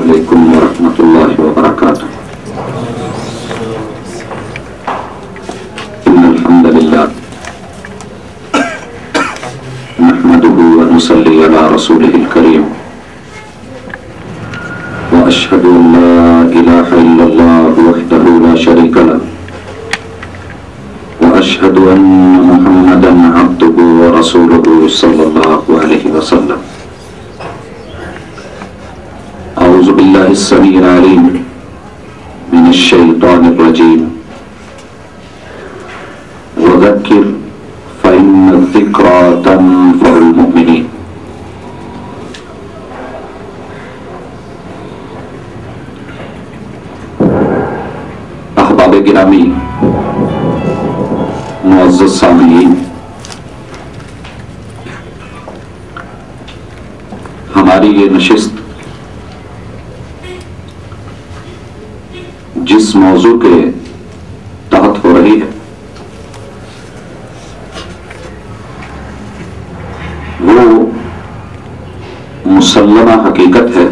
علیکم ورحمۃ اللہ وبرکاتہ۔ ان الحمد للہ نحمده ونصلي على رسوله الكريم واشهد ان لا اله الا الله وحده لا شريك له واشهد ان محمدا عبده ورسوله صلى الله عليه وسلم۔ اعوذ بالله السميع العليم من الشيطان الرجيم۔ وذكر فإن الذكرى تنفع المؤمنين۔ احباب گرامی، معزز سامعین، ہماری یہ نشست جس موضوع کے تحت ہو رہی ہے وہ مسلمہ حقیقت ہے،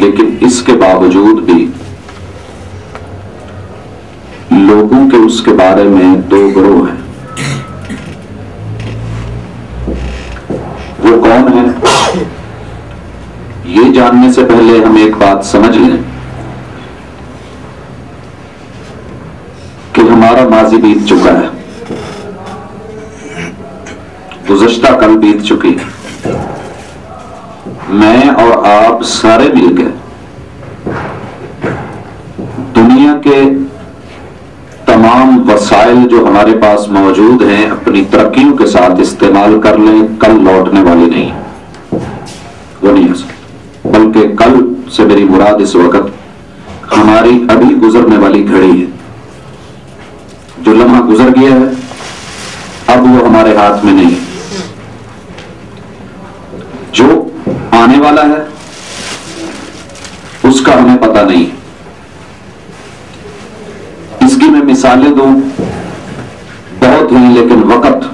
لیکن اس کے باوجود بھی لوگوں کے اس کے بارے میں دو گروہ ہیں۔ وہ کون ہیں؟ یہ جاننے سے پہلے ہم ایک بات سمجھ لیں کہ ہمارا ماضی بیت چکا ہے، گزشتہ کل بیت چکی ہے۔ میں اور آپ سارے مل کے دنیا کے تمام وسائل جو ہمارے پاس موجود ہیں اپنی ترقیوں کے ساتھ استعمال کر لیں، کل لوٹنے والی نہیں، وہ نہیں ہے، بلکہ کل سے میری مراد اس وقت ہماری ابھی گزرنے والی گھڑی ہے۔ جو لمحہ گزر گیا ہے اب وہ ہمارے ہاتھ میں نہیں، جو آنے والا ہے اس کا ہمیں پتہ نہیں۔ اس کی میں مثالیں دوں بہت ہیں، لیکن وقت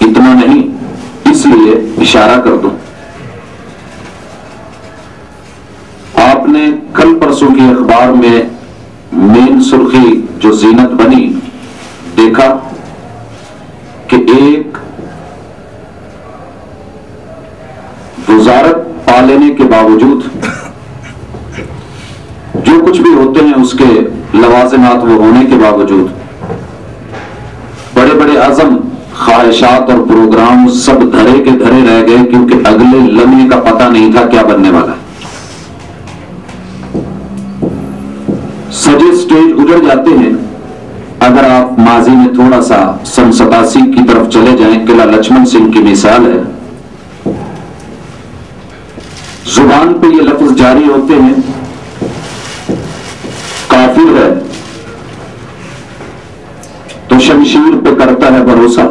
اتنا نہیں، اس لیے اشارہ کر دوں۔ آپ نے کل پرسوں کی اخبار میں مین سرخی جو زینت بنی دیکھا کہ ایک وزارت پا لینے کے باوجود جو کچھ بھی ہوتے ہیں اس کے لوازمات وہ ہونے کے باوجود بڑے بڑے عزم، خواہشات اور پروگرام سب دھرے کے دھرے رہ گئے، کیونکہ اگلے لمحے کا پتہ نہیں تھا کیا بننے والا ہے۔ سجے سٹیج اجڑ جاتے ہیں۔ اگر آپ ماضی میں تھوڑا سا سن 87 کی طرف چلے جائیں، قلعہ لچمن سنگھ کی مثال ہے، زبان پہ یہ لفظ جاری ہوتے ہیں، کافر ہے تو شمشیر پہ کرتا ہے بھروسہ،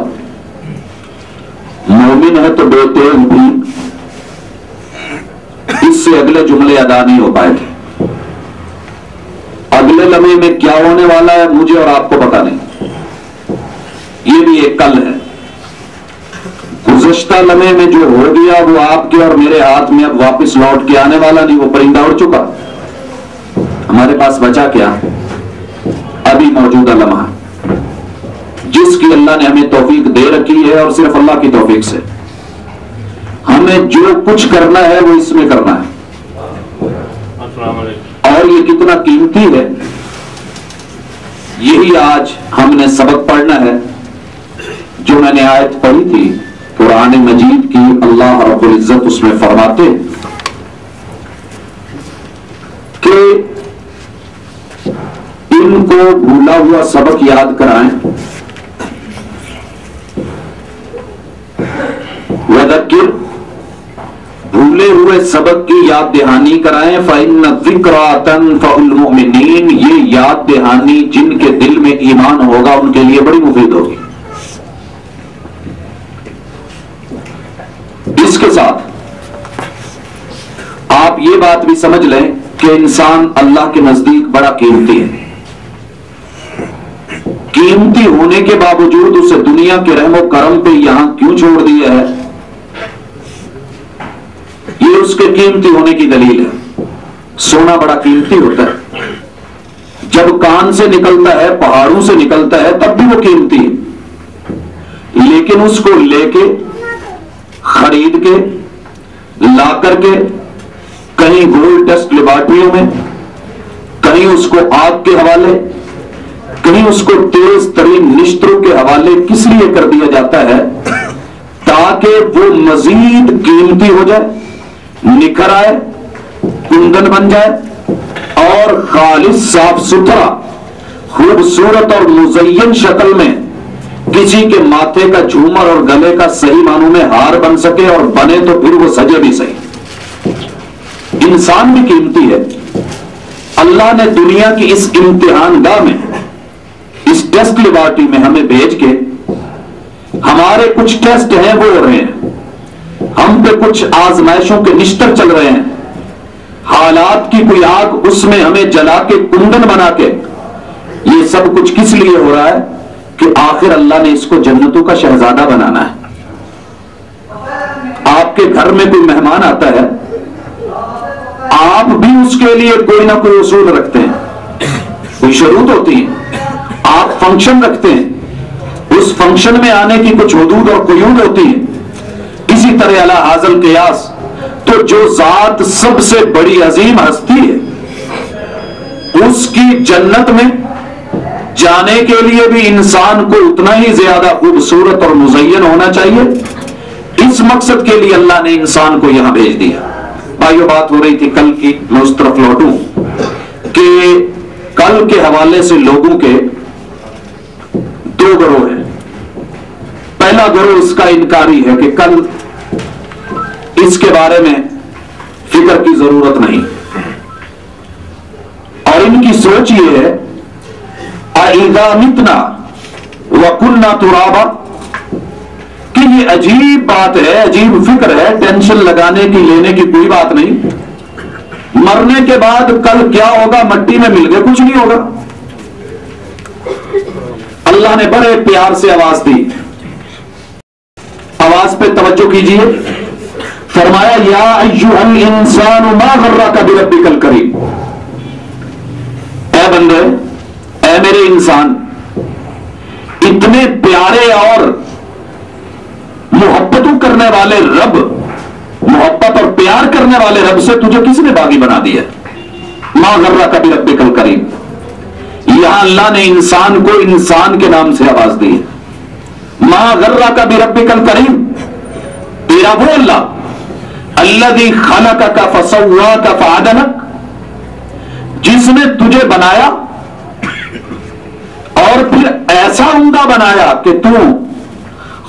مومن ہے تو بے تیغ بھی۔ اس سے اگلے جملے ادا نہیں ہو پائے تھے۔ اگلے لمحے میں کیا ہونے والا ہے مجھے اور آپ کو پتا نہیں، یہ بھی ایک کل ہے۔ گزشتہ لمحے میں جو ہو گیا وہ آپ کے اور میرے ہاتھ میں اب واپس لوٹ کے آنے والا نہیں، وہ پرندہ اڑ چکا۔ ہمارے پاس بچا کیا؟ ابھی موجودہ لمحہ جس کی اللہ نے ہمیں توفیق دے رکھی ہے، اور صرف اللہ کی توفیق سے ہمیں جو کچھ کرنا ہے وہ اس میں کرنا ہے۔ اور یہ کتنا قیمتی ہے، یہی آج ہم نے سبق پڑھنا ہے۔ جو میں نے آیت پڑھی تھی قرآن مجید کی، اللہ رب العزت اس میں فرماتے کہ ان کو بھولا ہوا سبق یاد کرائیں، وذکر، بھولے ہوئے سبق کی یاد دہانی کرائیں، فإن الذکریٰ تنفع المؤمنین، یہ یاد دہانی جن کے دل میں ایمان ہوگا ان کے لیے بڑی مفید ہوگی۔ اس کے ساتھ آپ یہ بات بھی سمجھ لیں کہ انسان اللہ کے نزدیک بڑا قیمتی ہے۔ قیمتی ہونے کے باوجود اسے دنیا کے رحم و کرم پہ یہاں کیوں چھوڑ دیا ہے؟ یہ اس کے قیمتی ہونے کی دلیل ہے. سونا بڑا قیمتی ہوتا ہے، جب کان سے نکلتا ہے، پہاڑوں سے نکلتا ہے، تب بھی وہ قیمتی ہے. لیکن اس کو لے کے، خرید کے، لا کر کے کہیں گولڈ ٹیسٹ لیبارٹریوں میں، کہیں اس کو آگ کے حوالے، کہیں اس کو تیز ترین نشتروں کے حوالے کس لیے کر دیا جاتا ہے؟ تاکہ وہ مزید قیمتی ہو جائے، نکھر آئے، کندن بن جائے اور خالص صاف ستھرا خوبصورت اور مزین شکل میں کسی کے ماتھے کا جھومر اور گلے کا صحیح معنوں میں ہار بن سکے، اور بنے تو پھر وہ سجے بھی صحیح. انسان بھی قیمتی ہے. اللہ نے دنیا کی اس امتحان گاہ میں، اس ٹیسٹ لیبارٹری میں ہمیں بھیج کے، ہمارے کچھ ٹیسٹ ہیں وہ ہو رہے ہیں، ہم پہ کچھ آزمائشوں کے نشتر چل رہے ہیں، حالات کی کوئی آگ اس میں ہمیں جلا کے کندن بنا کے. یہ سب کچھ کس لیے ہو رہا ہے؟ کہ آخر اللہ نے اس کو جنتوں کا شہزادہ بنانا ہے. آپ کے گھر میں کوئی مہمان آتا ہے، آپ بھی اس کے لیے کوئی نہ کوئی اصول رکھتے ہیں، کوئی شروط ہوتی ہے. آپ فنکشن رکھتے ہیں، اس فنکشن میں آنے کی کچھ حدود اور قیود ہوتی ہیں. اسی طرح اعلی حاصل قیاس، تو جو ذات سب سے بڑی عظیم ہستی ہے، اس کی جنت میں جانے کے لیے بھی انسان کو اتنا ہی زیادہ خوبصورت اور مزین ہونا چاہیے. اس مقصد کے لیے اللہ نے انسان کو یہاں بھیج دیا. بھائیو، بات ہو رہی تھی کل کی، میں اس طرف لوٹوں کہ کل کے حوالے سے لوگوں کے دو گروہ ہیں. پہلا گروہ اس کا انکاری ہے کہ کل اس کے بارے میں فکر کی ضرورت نہیں، اور ان کی سوچ یہ ہے اَإِذَا مِتْنَا وَكُنَّا تُرَابًا، کہ یہ عجیب بات ہے، عجیب فکر ہے، ٹینشن لگانے کی، لینے کی کوئی بات نہیں. مرنے کے بعد کل کیا ہوگا؟ مٹی میں مل گئے، کچھ نہیں ہوگا. اللہ نے بڑے پیار سے آواز دی. آواز پہ توجہ کیجئے. فرمایا یا ایھا الانسان ما غرک بربک الکریم، اے بندے، اے میرے انسان، اتنے پیارے اور محبتوں کرنے والے رب، محبت اور پیار کرنے والے رب سے تجھے کس نے باغی بنا دیا؟ ما غرک بربک الکریم. یہاں اللہ نے انسان کو انسان کے نام سے آواز دی ہے. ما غرک بربک الکریم، تیرا وہ اللہ الذی خلقک فسواک فعدلک، جس نے تجھے بنایا اور پھر ایسا عمدہ بنایا کہ تو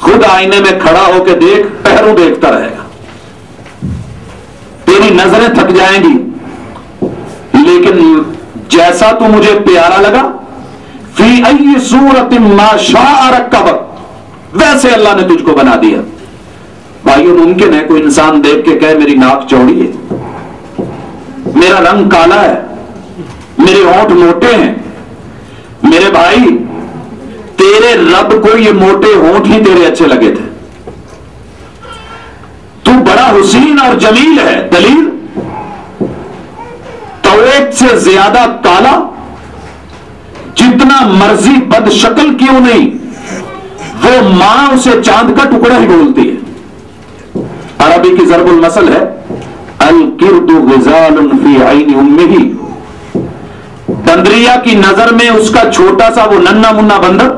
خود آئینے میں کھڑا ہو کے دیکھ، پہرو دیکھتا رہے گا، تیری نظریں تھک جائیں گی، لیکن جیسا تو مجھے پیارا لگا، فی ای صورت ما شاء رکبک، ویسے اللہ نے تجھ کو بنا دیا. بھائیو، ممکن ہے کوئی انسان دیکھ کے کہے میری ناک چوڑی ہے، میرا رنگ کالا ہے، میرے ہونٹ موٹے ہیں. میرے بھائی، تیرے رب کو یہ موٹے ہونٹ ہی تیرے اچھے لگے تھے. تو بڑا حسین اور جمیل ہے. دلیل، تویت سے زیادہ کالا، جتنا مرضی بد شکل کیوں نہیں، وہ ماں اسے چاند کا ٹکڑا ہی بولتی ہے. عربی کی ضرب المثل ہے القرد غزال فی عین امہ، بندریا کی نظر میں اس کا چھوٹا سا وہ ننھا منا بندر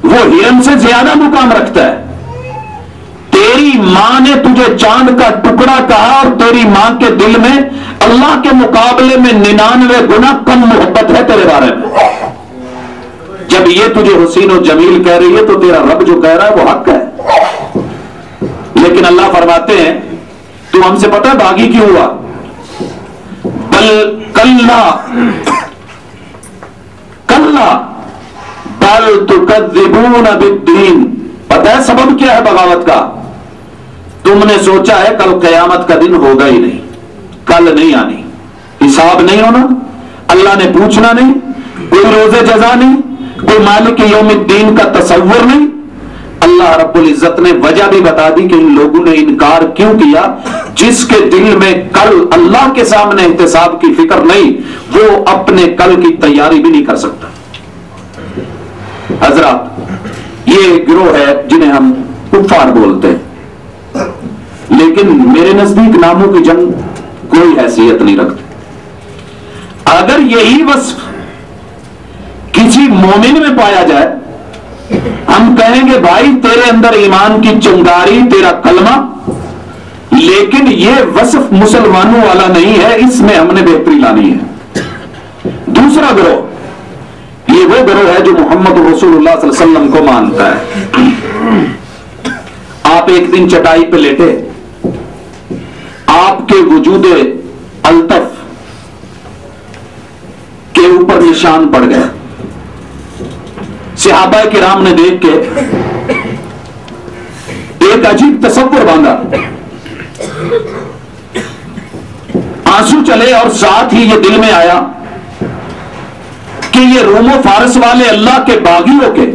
وہ ہرن سے زیادہ مقام رکھتا ہے. تیری ماں نے تجھے چاند کا ٹکڑا کہا، اور تیری ماں کے دل میں اللہ کے مقابلے میں 99 گنا کم محبت ہے تیرے بارے میں. جب یہ تجھے حسین و جمیل کہہ رہی ہے تو تیرا رب جو کہہ رہا ہے وہ حق ہے. لیکن اللہ فرماتے ہیں تو ہم سے پتہ ہے باغی کیوں ہوا؟ بل کلا کلا بل تکذبون بالدین، پتہ ہے سبب کیا ہے بغاوت کا؟ تم نے سوچا ہے کل قیامت کا دن ہوگا ہی نہیں، کل نہیں آنی، حساب نہیں ہونا، اللہ نے پوچھنا نہیں، کوئی روز جزا نہیں، کوئی مالک یوم الدین کا تصور نہیں. اللہ رب العزت نے وجہ بھی بتا دی کہ ان لوگوں نے انکار کیوں کیا. جس کے دل میں کل اللہ کے سامنے احتساب کی فکر نہیں، وہ اپنے کل کی تیاری بھی نہیں کر سکتا۔ حضرات، یہ گروہ ہے جنہیں ہم کفار بولتے ہیں، لیکن میرے نزدیک ناموں کی جنگ کوئی حیثیت نہیں رکھتے۔ اگر یہی وصف کسی مومن میں پایا جائے، ہم کہیں گے بھائی تیرے اندر ایمان کی چنگاری، تیرا کلمہ، لیکن یہ وصف مسلمانوں والا نہیں ہے، اس میں ہم نے بہتری لانی ہے۔ دوسرا گروہ، یہ وہ گروہ ہے جو محمد رسول اللہ صلی اللہ علیہ وسلم کو مانتا ہے۔ آپ ایک دن چٹائی پہ لیٹے، آپ کے وجود الطف کے اوپر نشان پڑ گئے، صحابہ کرام نے دیکھ کے ایک عجیب تصور باندھا، آنسو چلے، اور ساتھ ہی یہ دل میں آیا کہ یہ روم و فارس والے اللہ کے باغیوں کے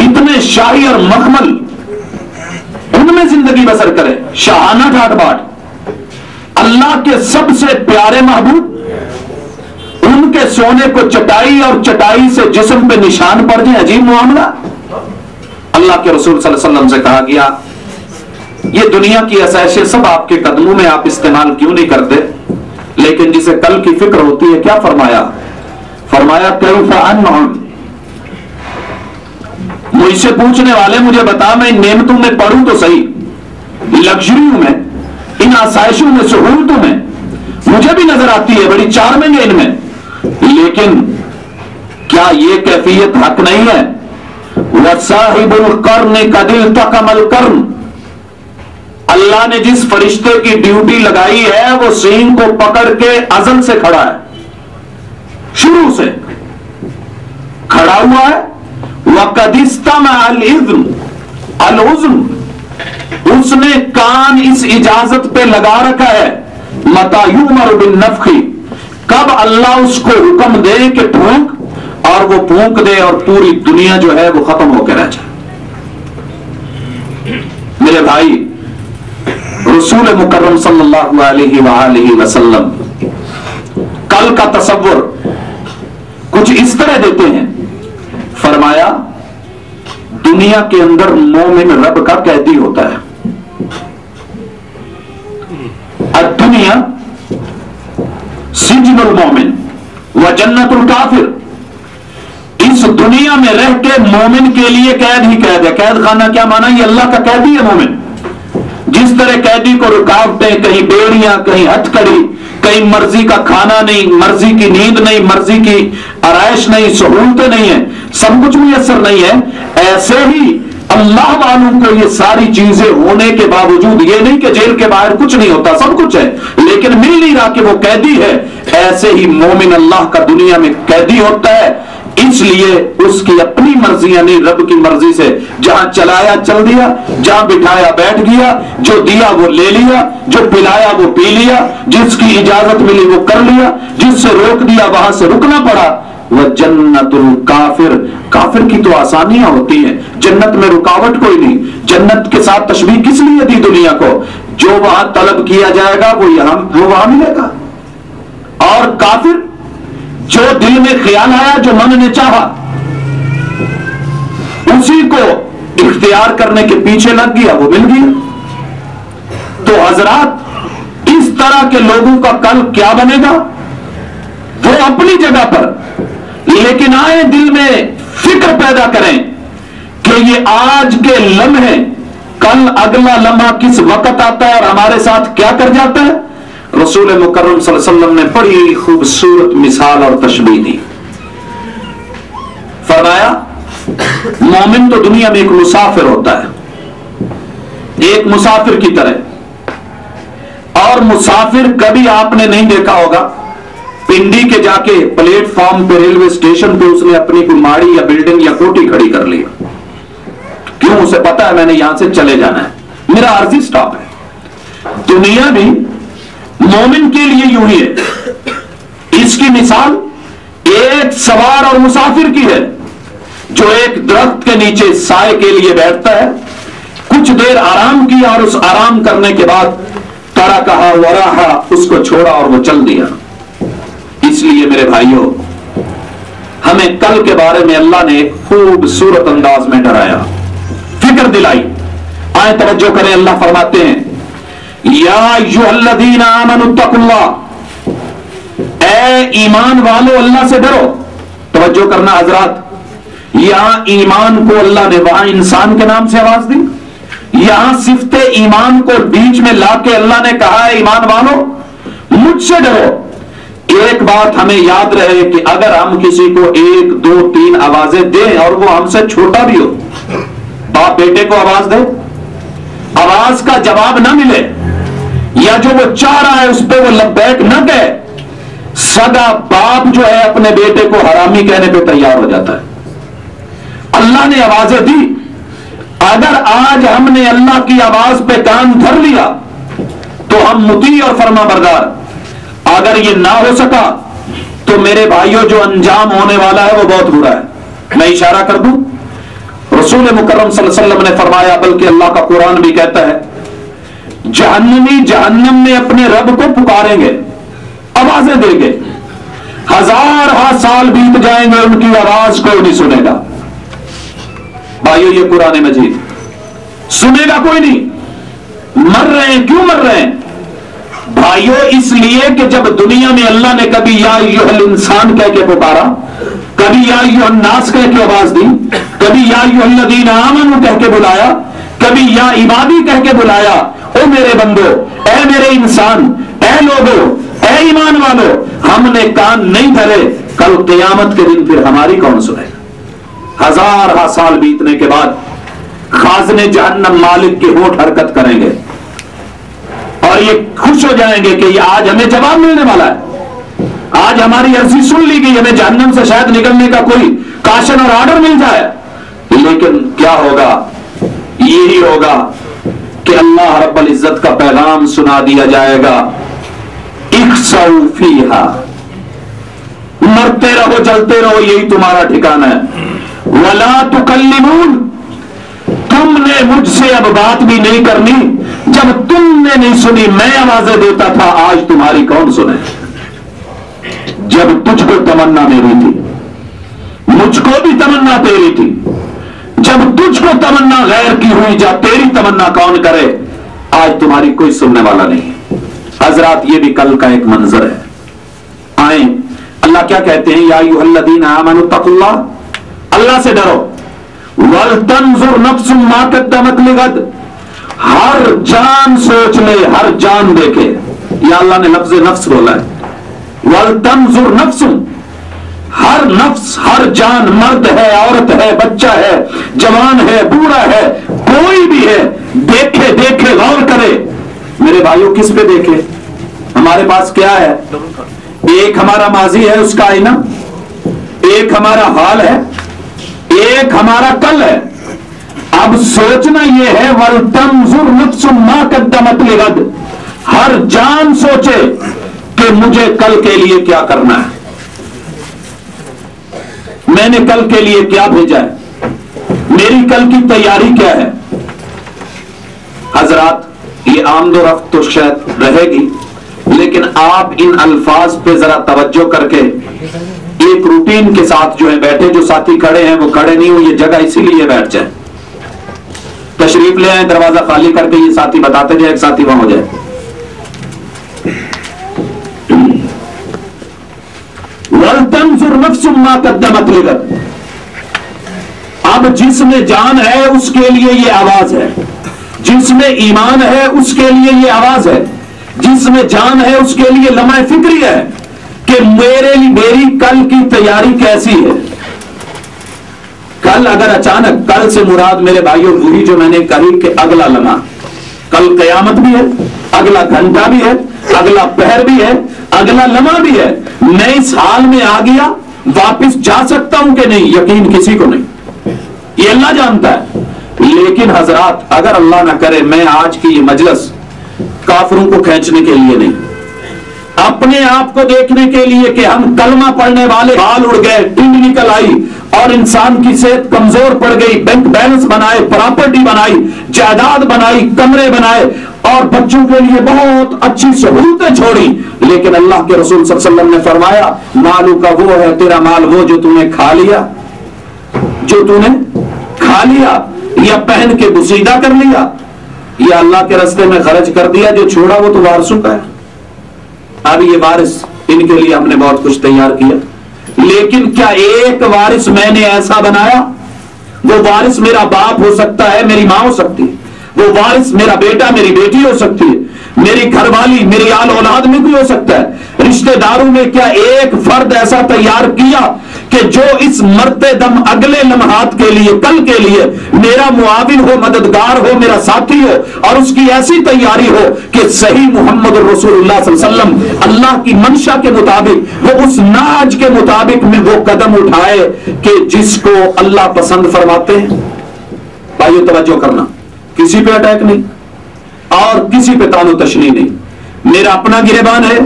اتنے شاہی اور مخمل، ان میں زندگی بسر کرے، شاہانہ ٹھاٹ باٹ، اللہ کے سب سے پیارے محبوب، ان کے سونے کو چٹائی اور چٹائی سے جسم پہ نشان پڑ جائیں، عجیب معاملہ۔ اللہ کے رسول صلی اللہ علیہ وسلم سے کہا گیا یہ دنیا کی آسائشیں سب آپ کے قدموں میں، آپ استعمال کیوں نہیں کرتے؟ لیکن جسے کل کی فکر ہوتی ہے، کیا فرمایا؟ فرمایا کیف انعم، مجھ سے پوچھنے والے مجھے بتا میں ان نعمتوں میں پڑھوں تو صحیح، لگژریوں میں، ان آسائشوں میں، سہولتوں میں مجھے بھی نظر آتی ہے، بڑی چارمنگ ہے ان میں، لیکن کیا یہ کیفیت حق نہیں ہے؟ وَصَاحِبُ الْقَرْنِ قَدِ الْتَقَمَ الْقَرْنِ، اللہ نے جس فرشتے کی ڈیوٹی لگائی ہے وہ سینگ کو پکڑ کے ازل سے کھڑا ہے، شروع سے کھڑا ہوا ہے۔ وَقَدِ اسْتَمَعَ الْأُذْنُ، اس نے کان اس اجازت پہ لگا رکھا ہے، مَتَى يُؤْمَرُ بِالنَّفْخِ، کب اللہ اس کو حکم دے کہ پھونک، اور وہ پھونک دے اور پوری دنیا جو ہے وہ ختم ہو کے رہ جائے۔ میرے بھائی، رسول مکرم صلی اللہ علیہ وآلہ وسلم کل کا تصور کچھ اس طرح دیتے ہیں، فرمایا دنیا کے اندر مومن رب کا قیدی ہوتا ہے، الدنیا سجن المومن وجنت الکافر، اس دنیا میں رہ کے مومن کے لیے قید ہی قید ہے۔ قید خانہ کیا معنی؟ یہ اللہ کا قیدی ہے مومن۔ جس طرح قیدی کو رکاوٹیں، کہیں بیڑیاں، کہیں ہتھ کڑی، کہیں مرضی کا کھانا نہیں، مرضی کی نیند نہیں، مرضی کی آرائش نہیں، سہولتیں نہیں ہیں، سب کچھ میسر نہیں ہے، ایسے ہی اللہ والوں کو یہ ساری چیزیں ہونے کے باوجود، یہ نہیں کہ جیل کے باہر کچھ نہیں ہوتا، سب کچھ ہے، لیکن مل نہیں رہا کہ وہ قیدی ہے، ایسے ہی مومن اللہ کا دنیا میں قیدی ہوتا ہے۔ اس لیے اس کی اپنی مرضیاں نہیں، رب کی مرضی سے جہاں چلایا چل دیا، جہاں بٹھایا بیٹھ گیا، جو دیا وہ لے لیا، جو پلایا وہ پی لیا، جس کی اجازت ملی وہ کر لیا، جس سے روک دیا وہاں سے رکنا پڑا۔ وَجَنَّةُ الْكَافِرِ، کافر کی تو آسانیاں ہوتی ہیں، جنت میں رکاوٹ کوئی نہیں۔ جنت کے ساتھ تشبیہ کس لیے دی دنیا کو؟ جو وہاں طلب کیا جائے گا وہ وہاں ملے گا، اور کافر جو دل میں خیال آیا، جو من نے چاہا، اسی کو اختیار کرنے کے پیچھے لگ گیا، وہ مل گیا۔ تو حضرات، اس طرح کے لوگوں کا کل کیا بنے گا؟ وہ اپنی جگہ پر، لیکن آئے دل میں فکر پیدا کریں کہ یہ آج کے لمحے، کل اگلا لمحہ کس وقت آتا ہے اور ہمارے ساتھ کیا کر جاتا ہے۔ رسول مکرم صلی اللہ علیہ وسلم نے بڑی خوبصورت مثال اور تشبیہ دی، فرمایا مومن تو دنیا میں ایک مسافر ہوتا ہے، ایک مسافر کی طرح، اور مسافر کبھی آپ نے نہیں دیکھا ہوگا پنڈی کے جا کے پلیٹ فارم پہ، ریلوے اسٹیشن پہ اس نے اپنی کوئی ماڑی یا بلڈنگ یا کوٹھی کھڑی کر لی، کیوں؟ اسے پتا ہے میں نے یہاں سے چلے جانا ہے، میرا عارضی سٹاپ ہے۔ دنیا بھی مومن کے لیے یوں ہی ہے۔ اس کی مثال ایک سوار اور مسافر کی ہے، جو ایک درخت کے نیچے سائے کے لیے بیٹھتا ہے، کچھ کچھ دیر آرام کیا اور اس آرام کرنے کے بعد ترکھا وراحا، اس کو چھوڑا اور وہ چل دیا۔ اس لیے میرے بھائیوں، ہمیں کل کے بارے میں اللہ نے خوبصورت انداز میں ڈرایا، فکر دلائی۔ آئے توجہ کریں، اللہ فرماتے ہیں یا ایھا الذین آمنوا اتقوا اللہ، اے ایمان والو اللہ سے ڈرو۔ توجہ کرنا حضرات، یہاں ایمان کو اللہ نے وہاں انسان کے نام سے آواز دی، یہاں صفت ایمان کو بیچ میں لا کے اللہ نے کہا ہے ایمان والو مجھ سے ڈرو۔ ایک بات ہمیں یاد رہے کہ اگر ہم کسی کو 1 2 3 آوازیں دیں اور وہ ہم سے چھوٹا بھی ہو، باپ بیٹے کو آواز دے، آواز کا جواب نہ ملے، یا جو وہ چاہ رہا ہے اس پہ وہ لبیک نہ کہے، سگا باپ جو ہے اپنے بیٹے کو حرامی کہنے پہ تیار ہو جاتا ہے۔ اللہ نے آوازیں دی، اگر آج ہم نے اللہ کی آواز پہ کان دھر لیا تو ہم مطیع اور فرما بردار۔ اگر یہ نہ ہو سکا تو میرے بھائیوں جو انجام ہونے والا ہے وہ بہت برا ہے۔ میں اشارہ کر دوں، رسول مکرم صلی اللہ علیہ وسلم نے فرمایا، بلکہ اللہ کا قرآن بھی کہتا ہے، جہنمی جہنم میں اپنے رب کو پکاریں گے، آوازیں دیں گے، 1000 سال بیت جائیں گے، ان کی آواز کوئی نہیں سنے گا۔ بھائیو یہ قرآن مجید سنے گا کوئی نہیں۔ مر رہے ہیں، کیوں مر رہے ہیں بھائیو؟ اس لیے کہ جب دنیا میں اللہ نے کبھی یا ایھا الانسان کہہ کے پکارا، کبھی یا ایھا الناس کہہ کے آواز دی، کبھی یا ایھا الذین آمنوا کہہ کے بلایا، کبھی یا عبادی کہہ کے بلایا، او میرے بندو، اے میرے انسان، اے لوگو، اے ایمان والو، ہم نے کان نہیں دھرے، کل قیامت کے دن پھر ہماری کون سنے؟ 1000 سال بیتنے کے بعد خازن جہنم مالک کے ہونٹ حرکت کریں گے اور یہ خوش ہو جائیں گے کہ یہ آج ہمیں جواب ملنے والا ہے، آج ہماری عرضی سن لی گئی، ہمیں جہنم سے شاید نکلنے کا کوئی کاشن اور آرڈر مل جائے۔ لیکن کیا ہوگا؟ یہی ہوگا کہ اللہ رب العزت کا پیغام سنا دیا جائے گا، اخسؤ فیہا، مرتے رہو جلتے رہو، یہی تمہارا ٹھکانہ ہے۔ ولا تکلمون، تم نے مجھ سے اب بات بھی نہیں کرنی، جب تم نے نہیں سنی میں آوازیں دیتا تھا، آج تمہاری کون سنے؟ جب تجھ کو تمنا میری تھی، مجھ کو بھی تمنا تیری تھی، جب تجھ کو تمنا غیر کی ہوئی، جب تیری تمنا کون کرے؟ آج تمہاری کوئی سننے والا نہیں۔ حضرات یہ بھی کل کا ایک منظر ہے۔ آئیں، اللہ کیا کہتے ہیں؟ یا ایھا الذین آمنوا اتقوا اللہ، اللہ سے ڈرو، وَلْتَنْظُرْ نَفْسٌ مَا قَدَّمَتْ لِغَدٍ، ہر جان سوچ لے، ہر جان دیکھے۔ یا اللہ نے لفظ نفس بولا ہے، وَلْتَنْظُرْ نَفْسٌ، ہر نفس، ہر جان، مرد ہے، عورت ہے، بچہ ہے، جوان ہے، بوڑھا ہے، کوئی بھی ہے، دیکھے دیکھے، غور کرے۔ میرے بھائیوں کس پہ دیکھے؟ ہمارے پاس کیا ہے؟ ایک ہمارا ماضی ہے، اس کا آئینہ، ایک ہمارا حال ہے، ایک ہمارا کل ہے۔ اب سوچنا یہ ہے، وَلْتَنْظُرْ نَفْسٌ مَا قَدَّمَتْ لِغَدٍ، ہر جان سوچے کہ مجھے کل کے لیے کیا کرنا ہے، میں نے کل کے لیے کیا بھیجا ہے، میری کل کی تیاری کیا ہے۔ حضرات یہ آمد و رفت تو شاید رہے گی، لیکن آپ ان الفاظ پہ ذرا توجہ کر کے ایک روٹین کے ساتھ جو ہے بیٹھے، جو ساتھی کھڑے ہیں وہ کھڑے نہیں ہو، یہ جگہ اسی لیے بیٹھ جائے، تشریف لے آئیں، دروازہ خالی کر کے یہ ساتھی بتاتے جائے، ایک ساتھی وہاں ہو جائے۔ وَلْتَنْظُرْ نَفْسٌ مَا قَدَّمَتْ لِغَدٍ، اب جس میں جان ہے اس کے لیے یہ آواز ہے، جس میں ایمان ہے اس کے لیے یہ آواز ہے، جس میں جان ہے اس کے لیے لمحہ فکری ہے کہ میری کل کی تیاری کیسی ہے۔ کل اگر اچانک، کل سے مراد میرے بھائیوں وہی جو میں نے کہی کہ اگلا لمحہ، کل قیامت بھی ہے، اگلا گھنٹہ بھی ہے، اگلا پہر بھی ہے، اگلا لمحہ بھی ہے، میں اس حال میں آ گیا، واپس جا سکتا ہوں کہ نہیں، یقین کسی کو نہیں، یہ اللہ جانتا ہے۔ لیکن حضرات اگر اللہ نہ کرے میں آج کی یہ مجلس کافروں کو کھینچنے کے لیے نہیں، اپنے آپ کو دیکھنے کے لیے کہ ہم کلمہ پڑھنے والے بال اڑ گئے، ٹنگ نکل آئی، اور انسان کی صحت کمزور پڑ گئی، بینک بیلنس بنائے، پراپرٹی بنائی، جائیداد بنائی، کمرے بنائے اور بچوں کے لیے بہت اچھی سہولتیں چھوڑی، لیکن اللہ کے رسول صلی اللہ علیہ وسلم نے فرمایا مالو کا وہ ہے تیرا مال وہ جو تم نے کھا لیا، جو تم نے کھا لیا یا پہن کے بسیدہ کر لیا یا اللہ کے راستے میں خرچ کر دیا، جو چھوڑا وہ تو وارثوں کا ہے۔ اب یہ وارث ان کے لیے ہم نے بہت کچھ تیار کیا، لیکن کیا ایک وارث میں نے ایسا بنایا؟ وہ وارث میرا باپ ہو سکتا ہے، میری ماں ہو سکتی ہے، وہ وارث میرا بیٹا میری بیٹی ہو سکتی ہے، میری گھر والی میری آل اولاد میں بھی ہو سکتا ہے، رشتہ داروں میں کیا ایک فرد ایسا تیار کیا کہ جو اس مرتے دم اگلے لمحات کے لیے کل کے لیے میرا معاون ہو، مددگار ہو، میرا ساتھی ہو، اور اس کی ایسی تیاری ہو کہ صحیح محمد رسول اللہ صلی اللہ علیہ وسلم اللہ کی منشا کے مطابق وہ اس ناج کے مطابق میں وہ قدم اٹھائے کہ جس کو اللہ پسند فرماتے ہیں۔ بھائیو توجہ کرنا، کسی پہ اٹیک نہیں اور کسی پہ تان و تشنیع نہیں، میرا اپنا گریبان ہے،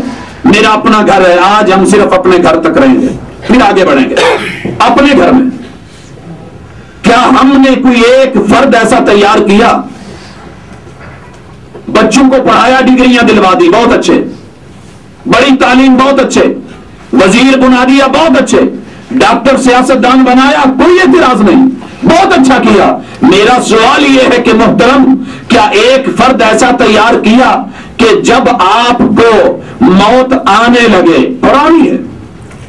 میرا اپنا گھر ہے، آج ہم صرف اپنے گھر تک رہیں گے پھر آگے بڑھیں گے اپنے گھر میں۔ کیا ہم نے کوئی ایک فرد ایسا تیار کیا؟ بچوں کو پڑھایا، ڈگریاں دلوا دی، بہت اچھے، بڑی تعلیم بہت اچھے، وزیر بنا دیا بہت اچھے، ڈاکٹر سیاستدان بنایا کوئی اعتراض نہیں، بہت اچھا کیا۔ میرا سوال یہ ہے کہ محترم کیا ایک فرد ایسا تیار کیا کہ جب آپ کو موت آنے لگے، پرانی ہے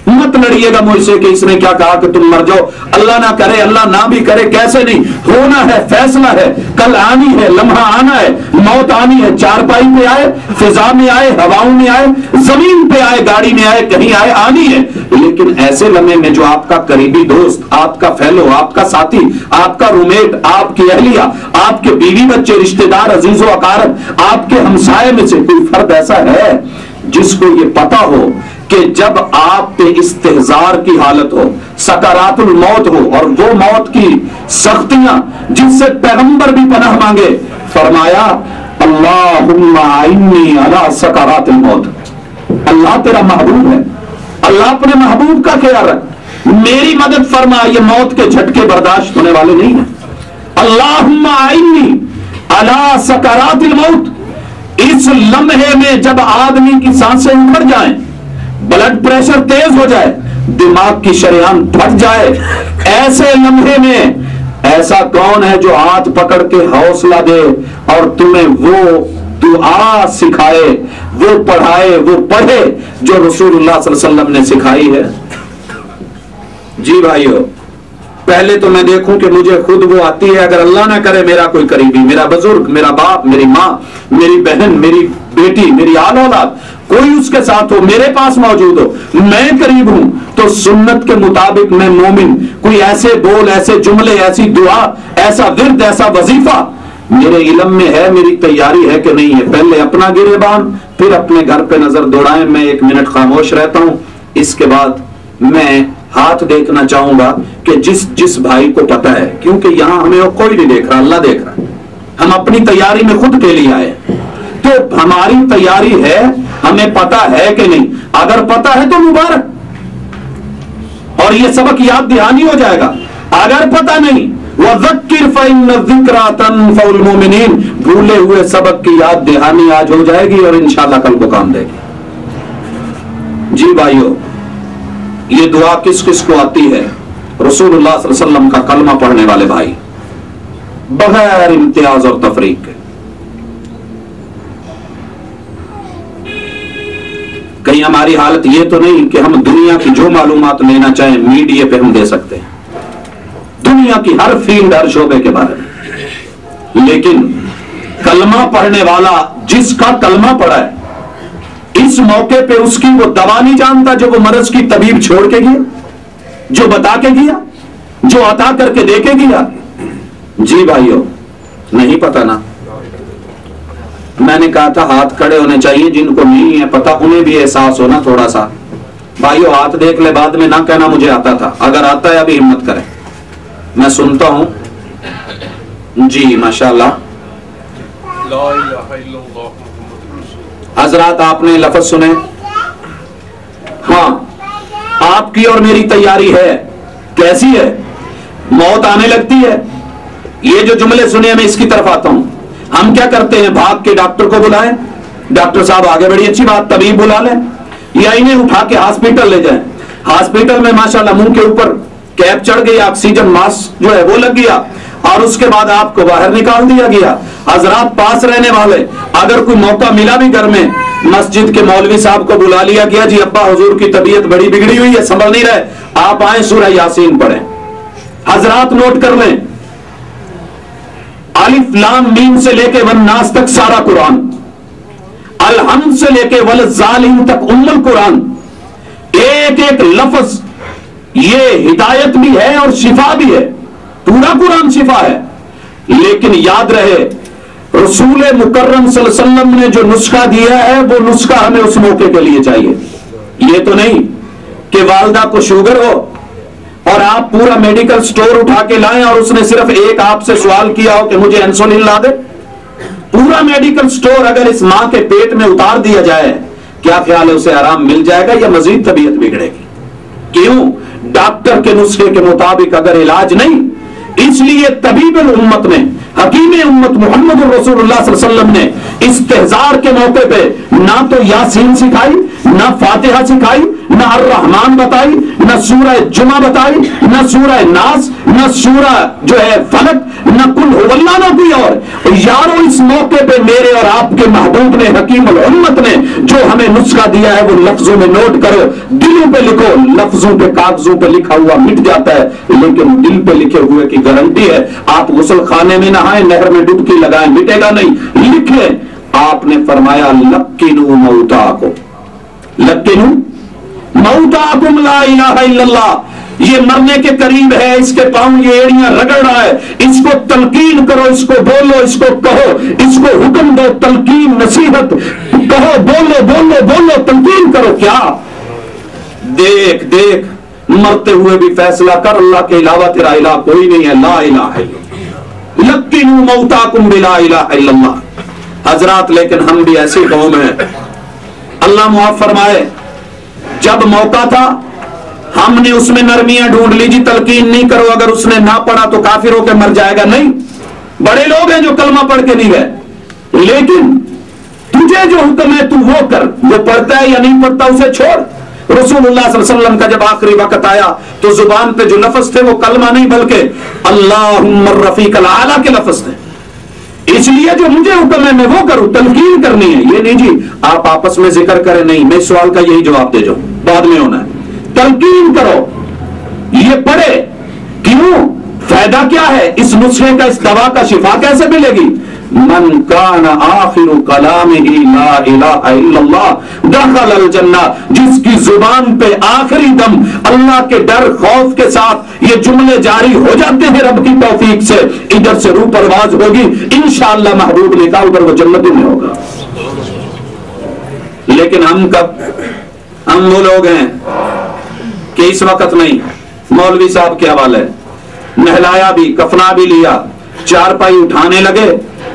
مت لڑیے گا مجھ سے کہ اس نے کیا کہا کہ تم مر جاؤ، اللہ نہ کرے، اللہ نہ بھی کرے، کیسے نہیں، ہونا ہے، فیصلہ ہے، کل آنی ہے، لمحہ آنا ہے، موت آنی ہے، چارپائی پہ آئے، فضا میں آئے، ہواؤں میں آئے، زمین پہ آئے، گاڑی میں آئے، کہیں آئے، آنی ہے۔ لیکن ایسے لمحے میں جو آپ کا قریبی دوست، آپ کا فیلو، آپ کا ساتھی، آپ کا رومیٹ، آپ کی اہلیہ، آپ کے بیوی بچے، رشتہ دار، عزیز و اقارب، آپ کے ہمسائے میں سے کوئی فرد ایسا ہے جس کو یہ پتا ہو کہ جب آپ پہ استحزار کی حالت ہو، سکرات الموت ہو، اور وہ موت کی سختیاں جس سے پیغمبر بھی پناہ مانگے، فرمایا اللہم اعنی علی سکرات الموت، اللہ تیرا محبوب ہے، اللہ اپنے محبوب کا خیال رکھ، میری مدد فرما، یہ موت کے جھٹکے برداشت ہونے والے نہیں ہیں۔ اللہم اعنی علی سکرات الموت، اس لمحے میں جب آدمی کی سانسیں اکھڑ جائیں، بلڈ پریشر تیز ہو جائے، دماغ کی شریان پھٹ جائے، ایسے لمحے میں ایسا کون ہے جو ہاتھ پکڑ کے حوصلہ دے اور تمہیں وہ دعا سکھائے، وہ پڑھائے، وہ پڑھے جو رسول اللہ صلی اللہ علیہ وسلم نے سکھائی ہے؟ جی بھائیو، پہلے تو میں دیکھوں کہ مجھے خود وہ آتی ہے، اگر اللہ نہ کرے میرا کوئی قریبی، میرا بزرگ، میرا باپ، میری ماں، میری بہن، میری بیٹی، میری آل اولاد، کوئی اس کے ساتھ ہو، میرے پاس موجود ہو، میں قریب ہوں، تو سنت کے مطابق میں مومن کوئی ایسے بول، ایسے جملے، ایسی دعا، ایسا ورد، ایسا وظیفہ میرے علم میں ہے، میری تیاری ہے کہ نہیں ہے؟ پہلے اپنا گریبان پھر اپنے گھر پہ نظر دوڑائیں۔ میں 1 منٹ خاموش رہتا ہوں، اس کے بعد میں ہاتھ دیکھنا چاہوں گا کہ جس بھائی کو پتا ہے، کیونکہ یہاں ہمیں کوئی نہیں دیکھ رہا، اللہ دیکھ رہا ہے، ہم اپنی تیاری میں خود کے لیے آئے، تو ہماری تیاری ہے، ہمیں پتا ہے کہ نہیں؟ اگر پتا ہے تو مبارک، اور یہ سبق یاد دہانی ہو جائے گا۔ اگر پتا نہیں، وَذَكِّرْ فَإِنَّ الذِّكْرَىٰ تَنفَعُ الْمُؤْمِنِينَ، بھولے ہوئے سبق کی یاد دہانی آج ہو جائے گی اور انشاءاللہ کل کو کام دے گی۔ جی بھائیو، یہ دعا کس کس کو آتی ہے؟ رسول اللہ صلی اللہ علیہ وسلم کا کلمہ پڑھنے والے بھائی، بغیر امتیاز اور تفریق کے۔ کہیں ہماری حالت یہ تو نہیں کہ ہم دنیا کی جو معلومات لینا چاہیں میڈیا پہ ہم دے سکتے ہیں، دنیا کی ہر فیلڈ، ہر شعبے کے بارے میں، لیکن کلمہ پڑھنے والا جس کا کلمہ پڑھا ہے، اس موقع پہ اس کی وہ دوا نہیں جانتا جو وہ مرض کی طبیب چھوڑ کے گیا، جو بتا کے گیا، جو عطا کر کے دے کے گیا؟ جی بھائیو، نہیں پتا نا۔ میں نے کہا تھا ہاتھ کھڑے ہونے چاہیے، جن کو نہیں ہے پتا انہیں بھی احساس ہونا تھوڑا سا۔ بھائیو ہاتھ دیکھ لے، بعد میں نہ کہنا مجھے آتا تھا، اگر آتا ہے ابھی ہمت کرے، میں سنتا ہوں۔ جی ماشاءاللہ، لا الہ الا اللہ محمد رسول۔ حضرات آپ نے لفظ سنے؟ ہاں، آپ کی اور میری تیاری ہے कैसी है, मौत आने लगती है। ये जो जुमले सुने, मैं इसकी तरफ आता हूं। हम क्या करते हैं, भाग के डॉक्टर को बुलाएं, डॉक्टर साहब आगे, बड़ी अच्छी बात, तबीब बुला लें, या इन्हें उठा के हॉस्पिटल ले जाएं। हॉस्पिटल में माशाल्लाह मुंह के ऊपर कैप चढ़ गई, ऑक्सीजन मास्क जो है वो लग गया, और उसके बाद आपको बाहर निकाल दिया गया। हजरात पास रहने वाले, अगर कोई मौका मिला भी घर में, मस्जिद के मौलवी साहब को बुला लिया गया, जी अब्बा हुजूर की तबीयत बड़ी बिगड़ी हुई है, संभल नहीं रहे, आप आए सूरह यासीन पढ़ें। हजरात नोट कर लें, अलिफ लाम मीम से लेके वन्नास तक सारा कुरान, अलहम्द से लेके वल जालिम तक उम्मुल कुरान, एक एक लफ्ज ये हिदायत भी है और शिफा भी है, पूरा कुरान शिफा है। लेकिन याद रहे, रसूल मुकर्रम सल्लल्लाहु अलैहि वसल्लम ने जो नुस्खा दिया है, वो नुस्खा हमें उस मौके के लिए चाहिए। ये तो नहीं कि वालदा को शुगर हो और आप पूरा मेडिकल स्टोर उठा के लाएं और उसने सिर्फ एक आपसे सवाल किया हो कि मुझे इंसुलिन ला दे। पूरा मेडिकल स्टोर अगर इस मां के पेट में उतार दिया जाए, क्या ख्याल है, उसे आराम मिल जाएगा या मजीद तबीयत बिगड़ेगी? क्यों? डॉक्टर के नुस्खे के मुताबिक अगर इलाज नहीं, इसलिए तबीबुल उम्मत ने, हकीम उम्मत मोहम्मद रसूलुल्लाह सल्लल्लाहु अलैहि वसल्लम ने इस्तेहजार के मौके पे ना तो यासीन सिखाई, ना फातिहा सिखाई, ना अर्रहमान बताई, ना सूरह जुमा बताई, ना सूरह नास, ना सूरह जो है फलक, ना कुल हुवल्लाह, ना कोई और। यारों इस मौके पे मेरे और आपके महबूब ने, हकीमुल उम्मत ने जो हमें नुस्खा दिया है, वो लफ्जों में नोट करो, दिलों पे लिखो। लफ्जों पे कागजों पे लिखा हुआ मिट जाता है, लेकिन दिल पे लिखे हुए की गारंटी है। आप गुस्ल खाने में नहाएं, नहर में डुबकी लगाएं, मिटेगा नहीं। लिखे, आपने फरमाया लक्किनू मौताकुम, लक्किनू मौताकुम ला इलाहा इल्लल्लाह। ये मरने के करीब है, इसके पांव ये एड़ियां रगड़ रहा है, इसको तलकीन करो, इसको बोलो, इसको कहो, इसको हुक्म दो, तलकीन नसीहत कहो, बोलो बोलो बोलो, तलकीन करो। क्या देख देख, मरते हुए भी फैसला कर, अल्लाह के अलावा तेरा इलाह कोई नहीं है, ला इलाहा इल्लल्लाह, लक्किनू मौताकुम बिला इलाहा इल्लल्लाह। हजरात, लेकिन हम भी ऐसी कौम हैं, अल्लाह मुआफ फरमाए, जब मौका था हमने उसमें नरमियां ढूंढ ली, जी तलकीन नहीं करो, अगर उसने ना पढ़ा तो काफिर होकर मर जाएगा। नहीं, बड़े लोग हैं जो कलमा पढ़ के नहीं गए, लेकिन तुझे जो हुक्म है तू वो कर, जो पढ़ता है या नहीं पढ़ता उसे छोड़। रसूलुल्लाह सल्लल्लाहु अलैहि वसल्लम का जब आखिरी वक्त आया तो जुबान पे जो लफ्ज थे वो कलमा नहीं बल्कि अल्लाहुम्मा रफीकल आला के लफ्ज थे। इसलिए जो मुझे हुक्म है मैं वो करूं, तलकीन करनी है। ये नहीं जी आप आपस में जिक्र करें, नहीं, मैं सवाल का यही जवाब दे जाऊं, बाद में होना है। तलकीन करो, ये पढ़े। क्यों? फायदा क्या है इस नुस्खे का, इस दवा का शिफा कैसे मिलेगी? मन काना आखिरु कलामिही ला इलाहा इल्लल्लाह दखलल जन्नह। जिसकी जुबान पे आखिरी दम अल्लाह के डर खौफ के साथ ये जुमले जारी हो जाते हैं रब की तौफीक से, इधर से रूह परवाज होगी, इंशाअल्लाह महबूब ने कहा उधर वो जन्नत में होगा। लेकिन हम वो लोग हैं कि इस वक्त नहीं, मौलवी साहब के हवाले नहलाया भी, कफना भी लिया, चारपाई उठाने लगे।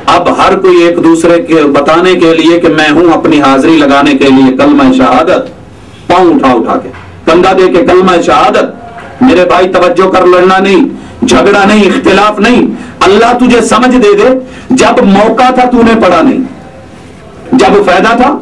अब हर कोई एक दूसरे के बताने के लिए कि मैं हूं, अपनी हाजिरी लगाने के लिए कलमा शहादत, पांव उठा उठा के कंधा दे के कलमा शहादत। मेरे भाई तवज्जो कर, लड़ना नहीं, झगड़ा नहीं, इख्तिलाफ नहीं। अल्लाह तुझे समझ दे दे। जब मौका था तूने पढ़ा नहीं, जब फायदा था,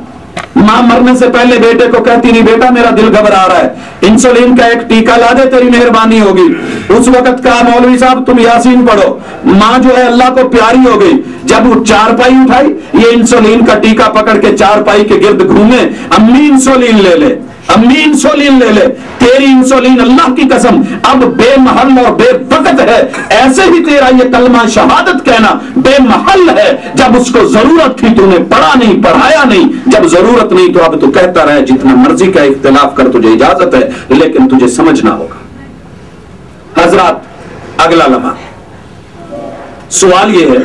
मां मरने से पहले बेटे को कहती नहीं बेटा मेरा दिल घबरा रहा है, इंसुलिन का एक टीका ला दे, तेरी मेहरबानी होगी। उस वक्त कहा मौलवी साहब तुम यासीन पढ़ो। मां जो है अल्लाह को प्यारी हो गई, जब वो चारपाई उठाई, ये इंसुलिन का टीका पकड़ के चारपाई के गिर्द घूमे, अम्मी इंसुलिन ले ले, अम्मी इंसुलिन ले ले, तेरी इंसुलिन अल्लाह की कसम अब बेमहल और बेवकत है। ऐसे ही तेरा ये कलमा शहादत कहना बेमहल है। जब उसको जरूरत थी तूने पढ़ा नहीं, पढ़ाया नहीं, जब जरूरत नहीं तो अब तू कहता रहे जितना मर्जी का इख्तिलाफ कर, तुझे इजाजत है, लेकिन तुझे समझना होगा। हजरात, अगला लम्हा सवाल ये है,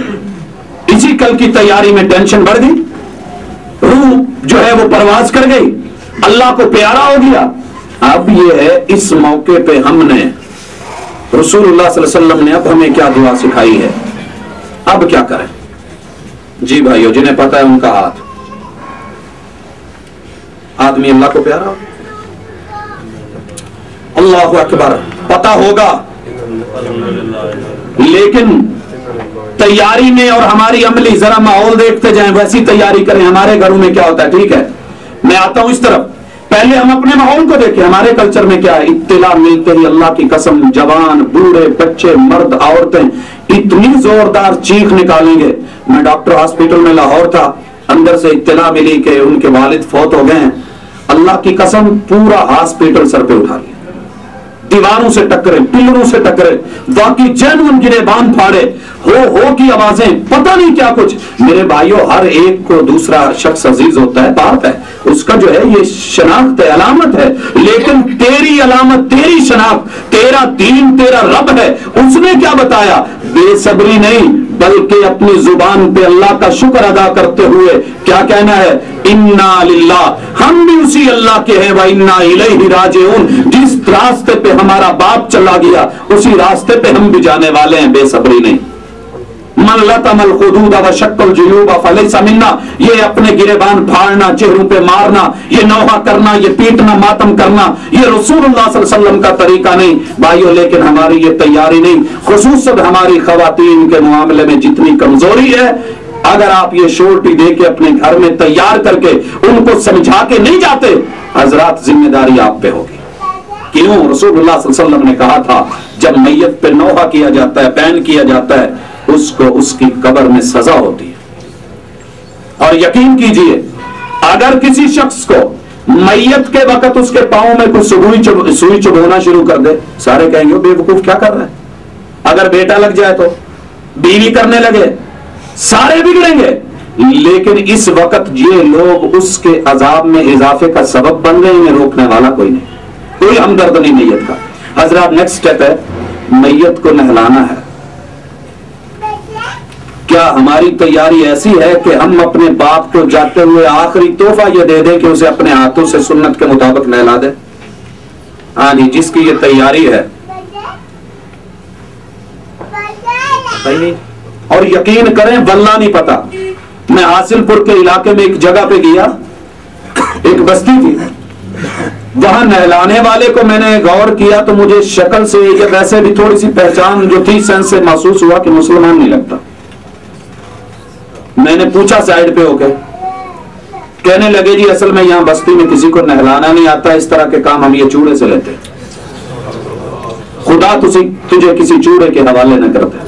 इसी कल की तैयारी में टेंशन बढ़ गई, रूह जो है वो परवाज कर गई, अल्लाह को प्यारा हो गया। अब ये है, इस मौके पे हमने रसूलुल्लाह सल्लल्लाहु अलैहि वसल्लम ने अब हमें क्या दुआ सिखाई है, अब क्या करें? जी भाइयों, जिन्हें पता है उनका हाथ। आदमी अल्लाह को प्यारा, अल्लाहु अकबर। पता होगा, लेकिन तैयारी में और हमारी अमली, जरा माहौल देखते जाएं, वैसी तैयारी करें। हमारे घरों में क्या होता है, ठीक है, मैं आता हूं इस तरफ, पहले हम अपने माहौल को देखें। हमारे कल्चर में क्या है, इत्तिला मिलते ही अल्लाह की कसम जवान, बूढ़े, बच्चे, मर्द, औरतें इतनी जोरदार चीख निकालेंगे। मैं डॉक्टर हॉस्पिटल में लाहौर था, अंदर से इत्तिला मिली कि उनके वालिद फौत हो गए हैं। अल्लाह की कसम पूरा हॉस्पिटल सर पे उठा लिया, दीवारों से टकरे, पिलरों से टकरे, बाकी जैन गिरेबान फाड़े, हो की आवाजें, पता नहीं क्या कुछ। मेरे भाइयों, हर एक को दूसरा शख्स अजीज होता है, बात है उसका जो है ये शनाख्त है, अलामत है, लेकिन तेरी अलामत, तेरी शनाख्त, तेरा दीन, तेरा रब है। उसने क्या बताया, बेसब्री नहीं बल्कि अपनी जुबान पे अल्लाह का शुक्र अदा करते हुए क्या कहना है, इन्ना लिल्लाह, हम भी उसी अल्लाह के हैं, व इन्ना इलैहि राजिऊन। जिस रास्ते पे हमारा बाप चला गया उसी रास्ते पे हम भी जाने वाले हैं, बेसब्री नहीं। मन लतमल खुदूदा व शक्कल जुयूबा फलैसा मिन्ना, ये अपने गिरेबान फाड़ना, चेहरों पे मारना, ये नौहा करना, ये पीटना, मातम करना, ये रसूलुल्लाह सल्लल्लाहु अलैहि वसल्लम का तरीका नहीं भाइयों। लेकिन हमारी ये तैयारी नहीं, खुसूसन हमारी खवातीन के मामले में जितनी कमजोरी है, अगर आप ये शोरटी दे के अपने घर में तैयार करके उनको समझा के नहीं जाते, हजरात जिम्मेदारी आप पे होगी। क्यों, रसूलुल्लाह सल्लल्लाहु अलैहि वसल्लम ने कहा था, जब मैयत पे नौहा किया जाता है, बैन किया जाता है, उसको उसकी कब्र में सजा होती है। और यकीन कीजिए, अगर किसी शख्स को मैयत के वक्त उसके पांव में कुछ सुई चुभोना शुरू कर दे, सारे कहेंगे बेवकूफ क्या कर रहा है। अगर बेटा लग जाए तो, बीवी करने लगे, सारे बिगड़ेंगे। लेकिन इस वक्त ये लोग उसके अजाब में इजाफे का सबब बन गए, इन्हें रोकने वाला कोई नहीं, कोई हमदर्द नहीं मैयत का। हजरात, नेक्स्ट स्टेप है, मैयत को नहलाना है। क्या हमारी तैयारी ऐसी है कि हम अपने बाप को जाते हुए आखिरी तोहफा ये दे दें कि उसे अपने हाथों से सुन्नत के मुताबिक नहला दे? हाँ जी, जिसकी ये तैयारी है नहीं। और यकीन करें, वल्लाह नहीं पता, मैं हासिलपुर के इलाके में एक जगह पे गया, एक बस्ती थी, वहां नहलाने वाले को मैंने गौर किया तो मुझे शक्ल से या वैसे भी थोड़ी सी पहचान जो थी, सेंस से महसूस हुआ कि मुसलमान नहीं लगता। मैंने पूछा साइड पे होकर, कहने लगे जी असल में यहां बस्ती में किसी को नहलाना नहीं आता, इस तरह के काम हम ये चूड़े से लेते हैं, खुदा तुझे किसी चूड़े के हवाले न करते।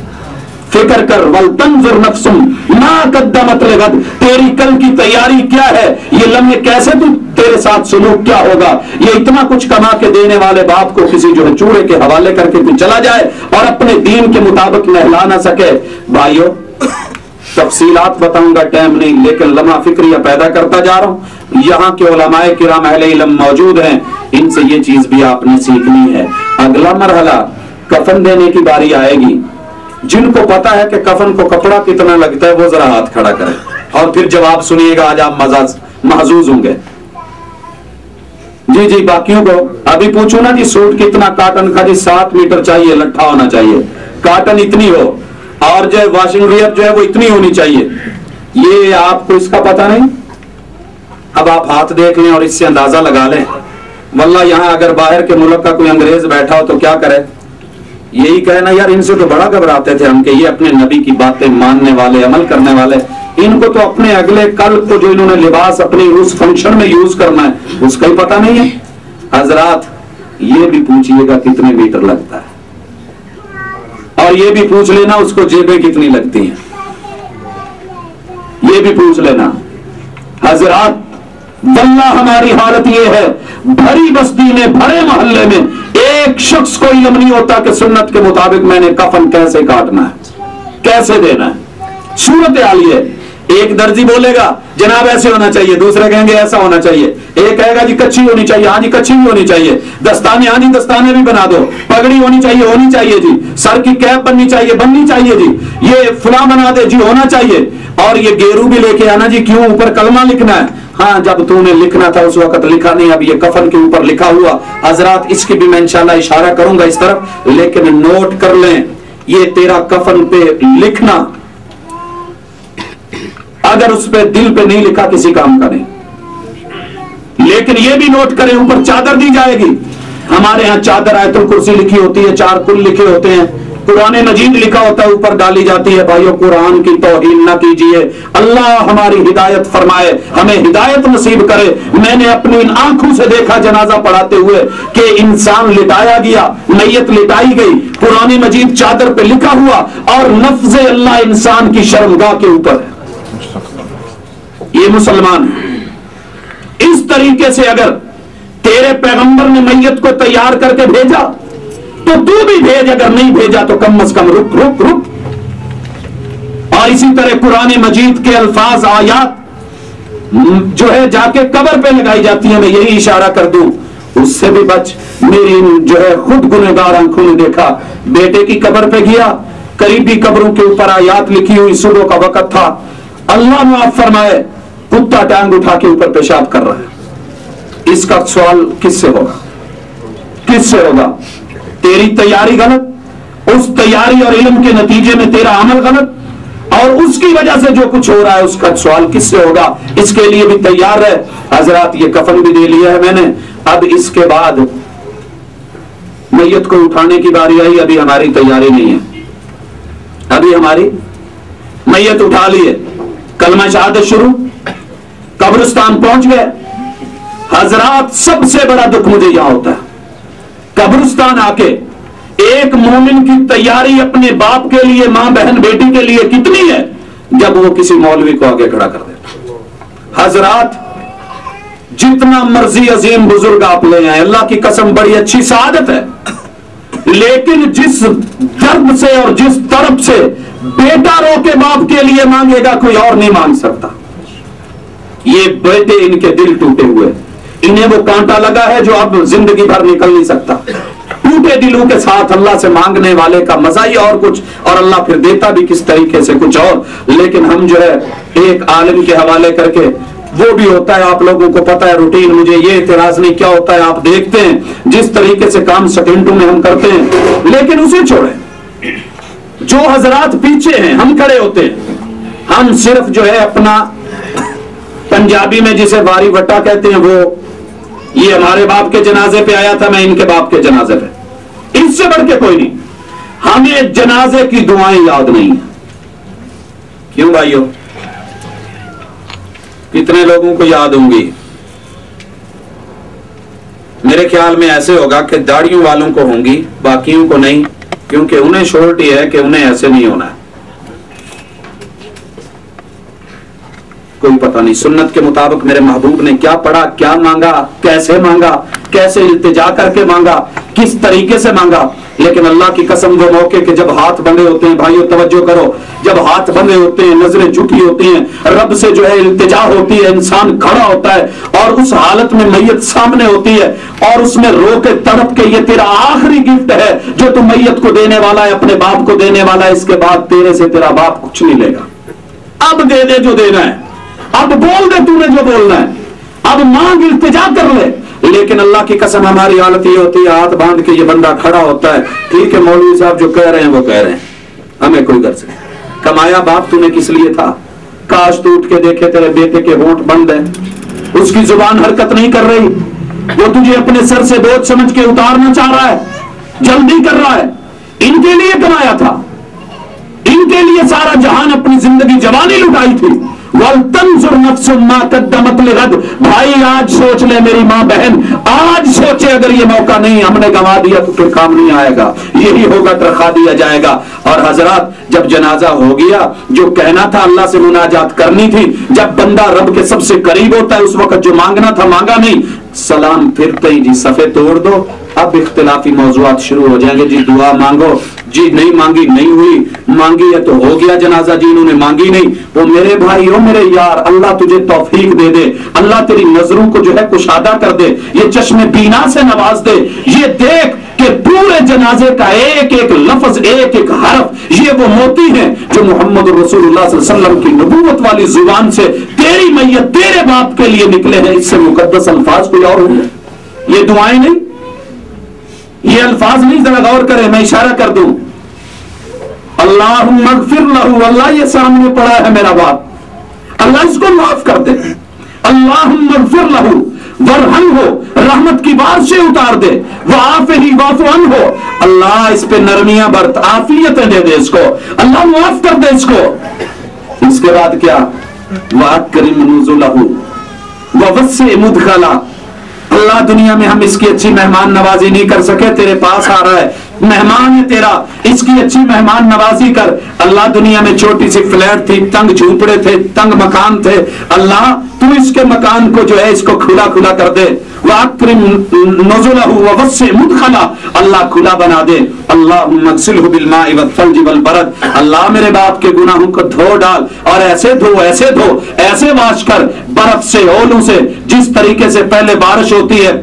फिक्र कर, वल तंजुर नफ्सुम मा कद्दमत लिगद, तेरी कल की तैयारी क्या है, ये लम्हे कैसे तेरे साथ सुलूक क्या होगा। ये इतना कुछ कमा के देने वाले बाप को किसी जो है चूड़े के हवाले करके तू चला जाए और अपने दीन के मुताबिक नहला ना सके। भाइयों, तफसीलात बताऊंगा, टाइम नहीं, लेकिन लम्हा फिक्रिया पैदा करता जा रहा हूं। यहाँ के उलमाए किराम अहले इल्म मौजूद हैं, इनसे ये चीज भी आपने सीखनी है। अगला मरहला, कफन देने की बारी आएगी। जिनको पता है कि कफन को कपड़ा कितना लगता है, वो जरा हाथ खड़ा करें और फिर जवाब सुनिएगा, आज आप महजूज होंगे। जी जी, बाकियों को अभी पूछो ना जी, सूट कितना काटन का जी, 7 मीटर चाहिए, लट्ठा होना चाहिए, काटन इतनी हो, और जो वॉशिंग वियर जो है वो इतनी होनी चाहिए। ये आपको इसका पता नहीं। अब आप हाथ देख लें और इससे अंदाजा लगा लें। वल्लाह यहां अगर बाहर के मुल्क का कोई अंग्रेज बैठा हो तो क्या करे, यही कहना यार इनसे तो बड़ा घबराते थे हम, कि ये अपने नबी की बातें मानने वाले, अमल करने वाले, इनको तो अपने अगले कल को जो इन्होंने लिबास अपने उस फंक्शन में यूज करना है उसका ही पता नहीं है। हजरात, ये भी पूछिएगा कितने मीटर लगता है, और ये भी पूछ लेना उसको जेबें कितनी लगती हैं, ये भी पूछ लेना। हजरात, वल्लाह हमारी हालत ये है, भरी बस्ती में, भरे मोहल्ले में एक शख्स को इल्म नहीं होता कि सुन्नत के मुताबिक मैंने कफन कैसे काटना है, कैसे देना है। सूरत हाल ये, एक दर्जी बोलेगा जनाब ऐसे होना चाहिए, दूसरे कहेंगे ऐसा होना चाहिए, एक कहेगा जी कच्ची होनी चाहिए, हाँ जी कच्ची भी होनी चाहिए, दस्ताने, हाँ जी दस्ताने भी बना दो, पगड़ी होनी चाहिए जी, सर की कैप बननी चाहिए जी, ये फुला बना दे जी, होना चाहिए, और ये गेरू भी लेके आना जी, क्यों, ऊपर कलमा लिखना है। हाँ, जब तूने लिखना था उस वक्त लिखा नहीं, अब ये कफन के ऊपर लिखा हुआ। हजरात, इसकी भी मैं इंशाल्लाह इशारा करूंगा इस तरफ, लेकिन नोट कर लें, ये तेरा कफन पे लिखना, अगर उस पे दिल पे नहीं लिखा किसी काम का नहीं। लेकिन ये भी नोट करें, ऊपर चादर दी जाएगी, ہمارے ہاں چادر آیت الکرسی لکھی ہوتی ہے، 4 کل لکھے ہوتے ہیں، قرآن مجید لکھا ہوتا ہے، اوپر ڈالی جاتی ہے۔ بھائیو قرآن کی توہین نہ کیجیے، اللہ ہماری ہدایت فرمائے، ہمیں ہدایت نصیب کرے۔ میں نے اپنی ان آنکھوں سے دیکھا جنازہ پڑھاتے ہوئے کہ انسان لٹایا گیا، میت لٹائی گئی، قرآن مجید چادر پہ لکھا ہوا اور لفظ اللہ انسان کی شرمگاہ کے اوپر ہے۔ یہ مسلمان ہے۔ اس طریقے سے اگر تیرے پیغمبر نے میت کو تیار کر کے بھیجا تو تو بھی بھیج، اگر نہیں بھیجا تو کم از کم رک رک رک۔ اور اسی طرح قرآن مجید کے الفاظ آیات جو ہے جا کے قبر پہ لگائی جاتی ہیں، میں یہی اشارہ کر دوں اس سے بھی بچ۔ میری جو ہے خود گنہگار آنکھوں نے دیکھا، بیٹے کی قبر پہ گیا، قریبی قبروں کے اوپر آیات لکھی ہوئی، صبح کا وقت تھا، اللہ معاف فرمائے کتا ٹانگ اٹھا کے اوپر پیشاب کر رہا ہے۔ اس کا سوال کس سے ہوگا؟ کس سے ہوگا؟ تیری تیاری غلط، اس تیاری اور علم کے نتیجے میں تیرا عمل غلط، اور اس کی وجہ سے جو کچھ ہو رہا ہے اس کا سوال کس سے ہوگا؟ اس کے لیے بھی تیار ہے حضرات۔ یہ کفن بھی دے لیا ہے میں نے، اب اس کے بعد میت کو اٹھانے کی باری آئی، ابھی ہماری تیاری نہیں ہے، ابھی ہماری میت اٹھا لیے، کلمہ شہادت شروع، قبرستان پہنچ گئے۔ حضرات سب سے بڑا دکھ مجھے یہاں ہوتا ہے، قبرستان آ کے ایک مومن کی تیاری اپنے باپ کے لیے، ماں بہن بیٹی کے لیے کتنی ہے جب وہ کسی مولوی کو آگے کھڑا کر دیتا۔ حضرات جتنا مرضی عظیم بزرگ آپ لے آئیں، اللہ کی قسم بڑی اچھی سعادت ہے، لیکن جس درد سے اور جس طرف سے بیٹا رو کے باپ کے لیے مانگے گا کوئی اور نہیں مانگ سکتا۔ یہ بیٹے ان کے دل ٹوٹے ہوئے، انہیں وہ کانٹا لگا ہے جو اب زندگی بھر نکل نہیں سکتا۔ ٹوٹے دلوں کے ساتھ اللہ سے مانگنے والے کا مزہ ہی اور کچھ، اور اللہ پھر دیتا بھی کس طریقے سے کچھ اور۔ لیکن ہم جو ہے ایک عالم کے حوالے کر کے، وہ بھی ہوتا ہے آپ لوگوں کو پتا ہے روٹین، مجھے یہ اعتراض نہیں، کیا ہوتا ہے آپ دیکھتے ہیں جس طریقے سے کام سیکنڈوں میں ہم کرتے ہیں۔ لیکن اسے چھوڑیں، جو حضرات پیچھے ہیں ہم کھڑے ہوتے ہیں، ہم صرف جو ہے اپنا پنجابی میں جسے واری وٹا کہتے ہیں، وہ یہ ہمارے باپ کے جنازے پہ آیا تھا، میں ان کے باپ کے جنازے پہ، اس سے بڑھ کے کوئی نہیں۔ ہمیں جنازے کی دعائیں یاد نہیں ہیں۔ کیوں بھائیو؟ کتنے لوگوں کو یاد ہوں گی؟ میرے خیال میں ایسے ہوگا کہ داڑھیوں والوں کو ہوں گی، باقیوں کو نہیں، کیونکہ انہیں شورٹی ہے کہ انہیں ایسے نہیں ہونا ہے۔ کوئی پتہ نہیں سنت کے مطابق میرے محبوب نے کیا پڑھا، کیا مانگا، کیسے التجا کر کے مانگا، کس طریقے سے مانگا۔ لیکن اللہ کی قسم وہ موقع کہ جب ہاتھ بندھے ہوتے ہیں، بھائیو توجہ کرو، جب ہاتھ بندھے ہوتے ہیں، نظریں جھکی ہوتی ہیں، رب سے جو ہے التجا ہوتی ہے، انسان کھڑا ہوتا ہے اور اس حالت میں میت سامنے ہوتی ہے اور اس میں رو کے تڑپ کے یہ تیرا آخری گفٹ ہے جو تو میت کو دینے والا ہے، اپنے باپ کو دینے والا ہے، اس کے بعد تیرے سے تیرا باپ کچھ نہیں لے گا، اب دے دے جو دینا ہے، اب بول دے تو نے جو بولنا ہے، اب مانگ التجا کر لے۔ لیکن اللہ کی قسم ہماری حالت یہ ہوتی ہے، ہاتھ باندھ کے یہ بندہ کھڑا ہوتا ہے، ٹھیک ہے مولوی صاحب جو کہہ رہے ہیں وہ کہہ رہے ہیں، ہمیں کوئی غرض نہیں۔ کمایا باپ تو نے کس لیے تھا؟ کاش تو اٹھ کے دیکھے تیرے بیٹے کے ہونٹ بند ہیں، اس کی زبان حرکت نہیں کر رہی، وہ تجھے اپنے سر سے بوجھ سمجھ کے اتارنا چاہ رہا ہے، جلدی کر رہا ہے۔ ان کے لیے کمایا تھا، ان کے لیے سارا جہان اپنی زندگی جوانی لٹائی تھی۔ وَلْتَنْظُرْ نَفْسٌ مَا قَدَّمَتْ لِغَدٍ، بھائی آج سوچ لے، میری ماں بہن آج سوچے، اگر یہ موقع نہیں ہم نے گنوا دیا تو پھر کام نہیں آئے گا، یہی ہوگا ترخا دیا جائے گا۔ اور حضرات جب جنازہ ہو گیا، جو کہنا تھا اللہ سے مناجات کرنی تھی، جب بندہ رب کے سب سے قریب ہوتا ہے اس وقت جو مانگنا تھا مانگا نہیں، سلام پھرتے ہی جی صفے توڑ دو، اب اختلافی موضوعات شروع ہو جائیں گے، جی دعا مانگو، جی نہیں مانگی نہیں ہوئی، مانگی ہے تو ہو گیا جنازہ، جی انہوں نے مانگی نہیں، وہ میرے بھائی ہو میرے یار، اللہ تجھے توفیق دے دے، اللہ تیری نظروں کو جو ہے کشادہ کر دے، یہ چشم بینا سے نواز دے، یہ دیکھ کہ پورے جنازے کا ایک ایک لفظ، ایک ایک حرف، یہ وہ موتی ہیں جو محمد رسول اللہ صلی اللہ علیہ وسلم کی نبوت والی زبان سے تیری میت تیرے باپ کے لیے نکلے ہیں، اس سے مقدس الفاظ کوئی اور ہوں؟ یہ دعائیں نہیں، یہ الفاظ نہیں، ذرا غور کریں، میں اشارہ کر دوں، اللہم اغفر لہ، اللہ یہ سامنے پڑا ہے میرا باپ، اللہ اس کو معاف کر دے، اللہم اغفر لہ वरहम हो, रहमत की बारिशें उतार दे, वाफिही वाफु अन्हु, अल्लाह इस पे नरमियां बरत, आफियतें दे दे इसको, अल्लाह माफ कर दे इसको। इसके बाद क्या, वअकरिम नुज़ुलहु ववस्सि मुदखला, अल्लाह दुनिया में हम इसकी अच्छी मेहमान नवाजी नहीं कर सके, तेरे पास आ रहा है, मेहमान है तेरा, इसकी अच्छी मेहमान नवाजी कर। अल्लाह दुनिया में छोटी सी फ्लैट थी, तंग झूपड़े थे, तंग मकान थे, अल्लाह तू इसके मकान को जो है इसको खुला खुला कर दे। वअकरिम नुज़ुलहु ववस्सि मुदखला, अल्लाह खुला बना दे। अल्लाहुम्मा अग़सिलहु बिलमाइ वस्सल्जि वलबरद, अल्लाह मेरे बाप के गुनाहों को धो डाल, और ऐसे धो ऐसे धो ऐसे वाश कर, बर्फ से ओलों से, जिस तरीके से पहले बारिश होती है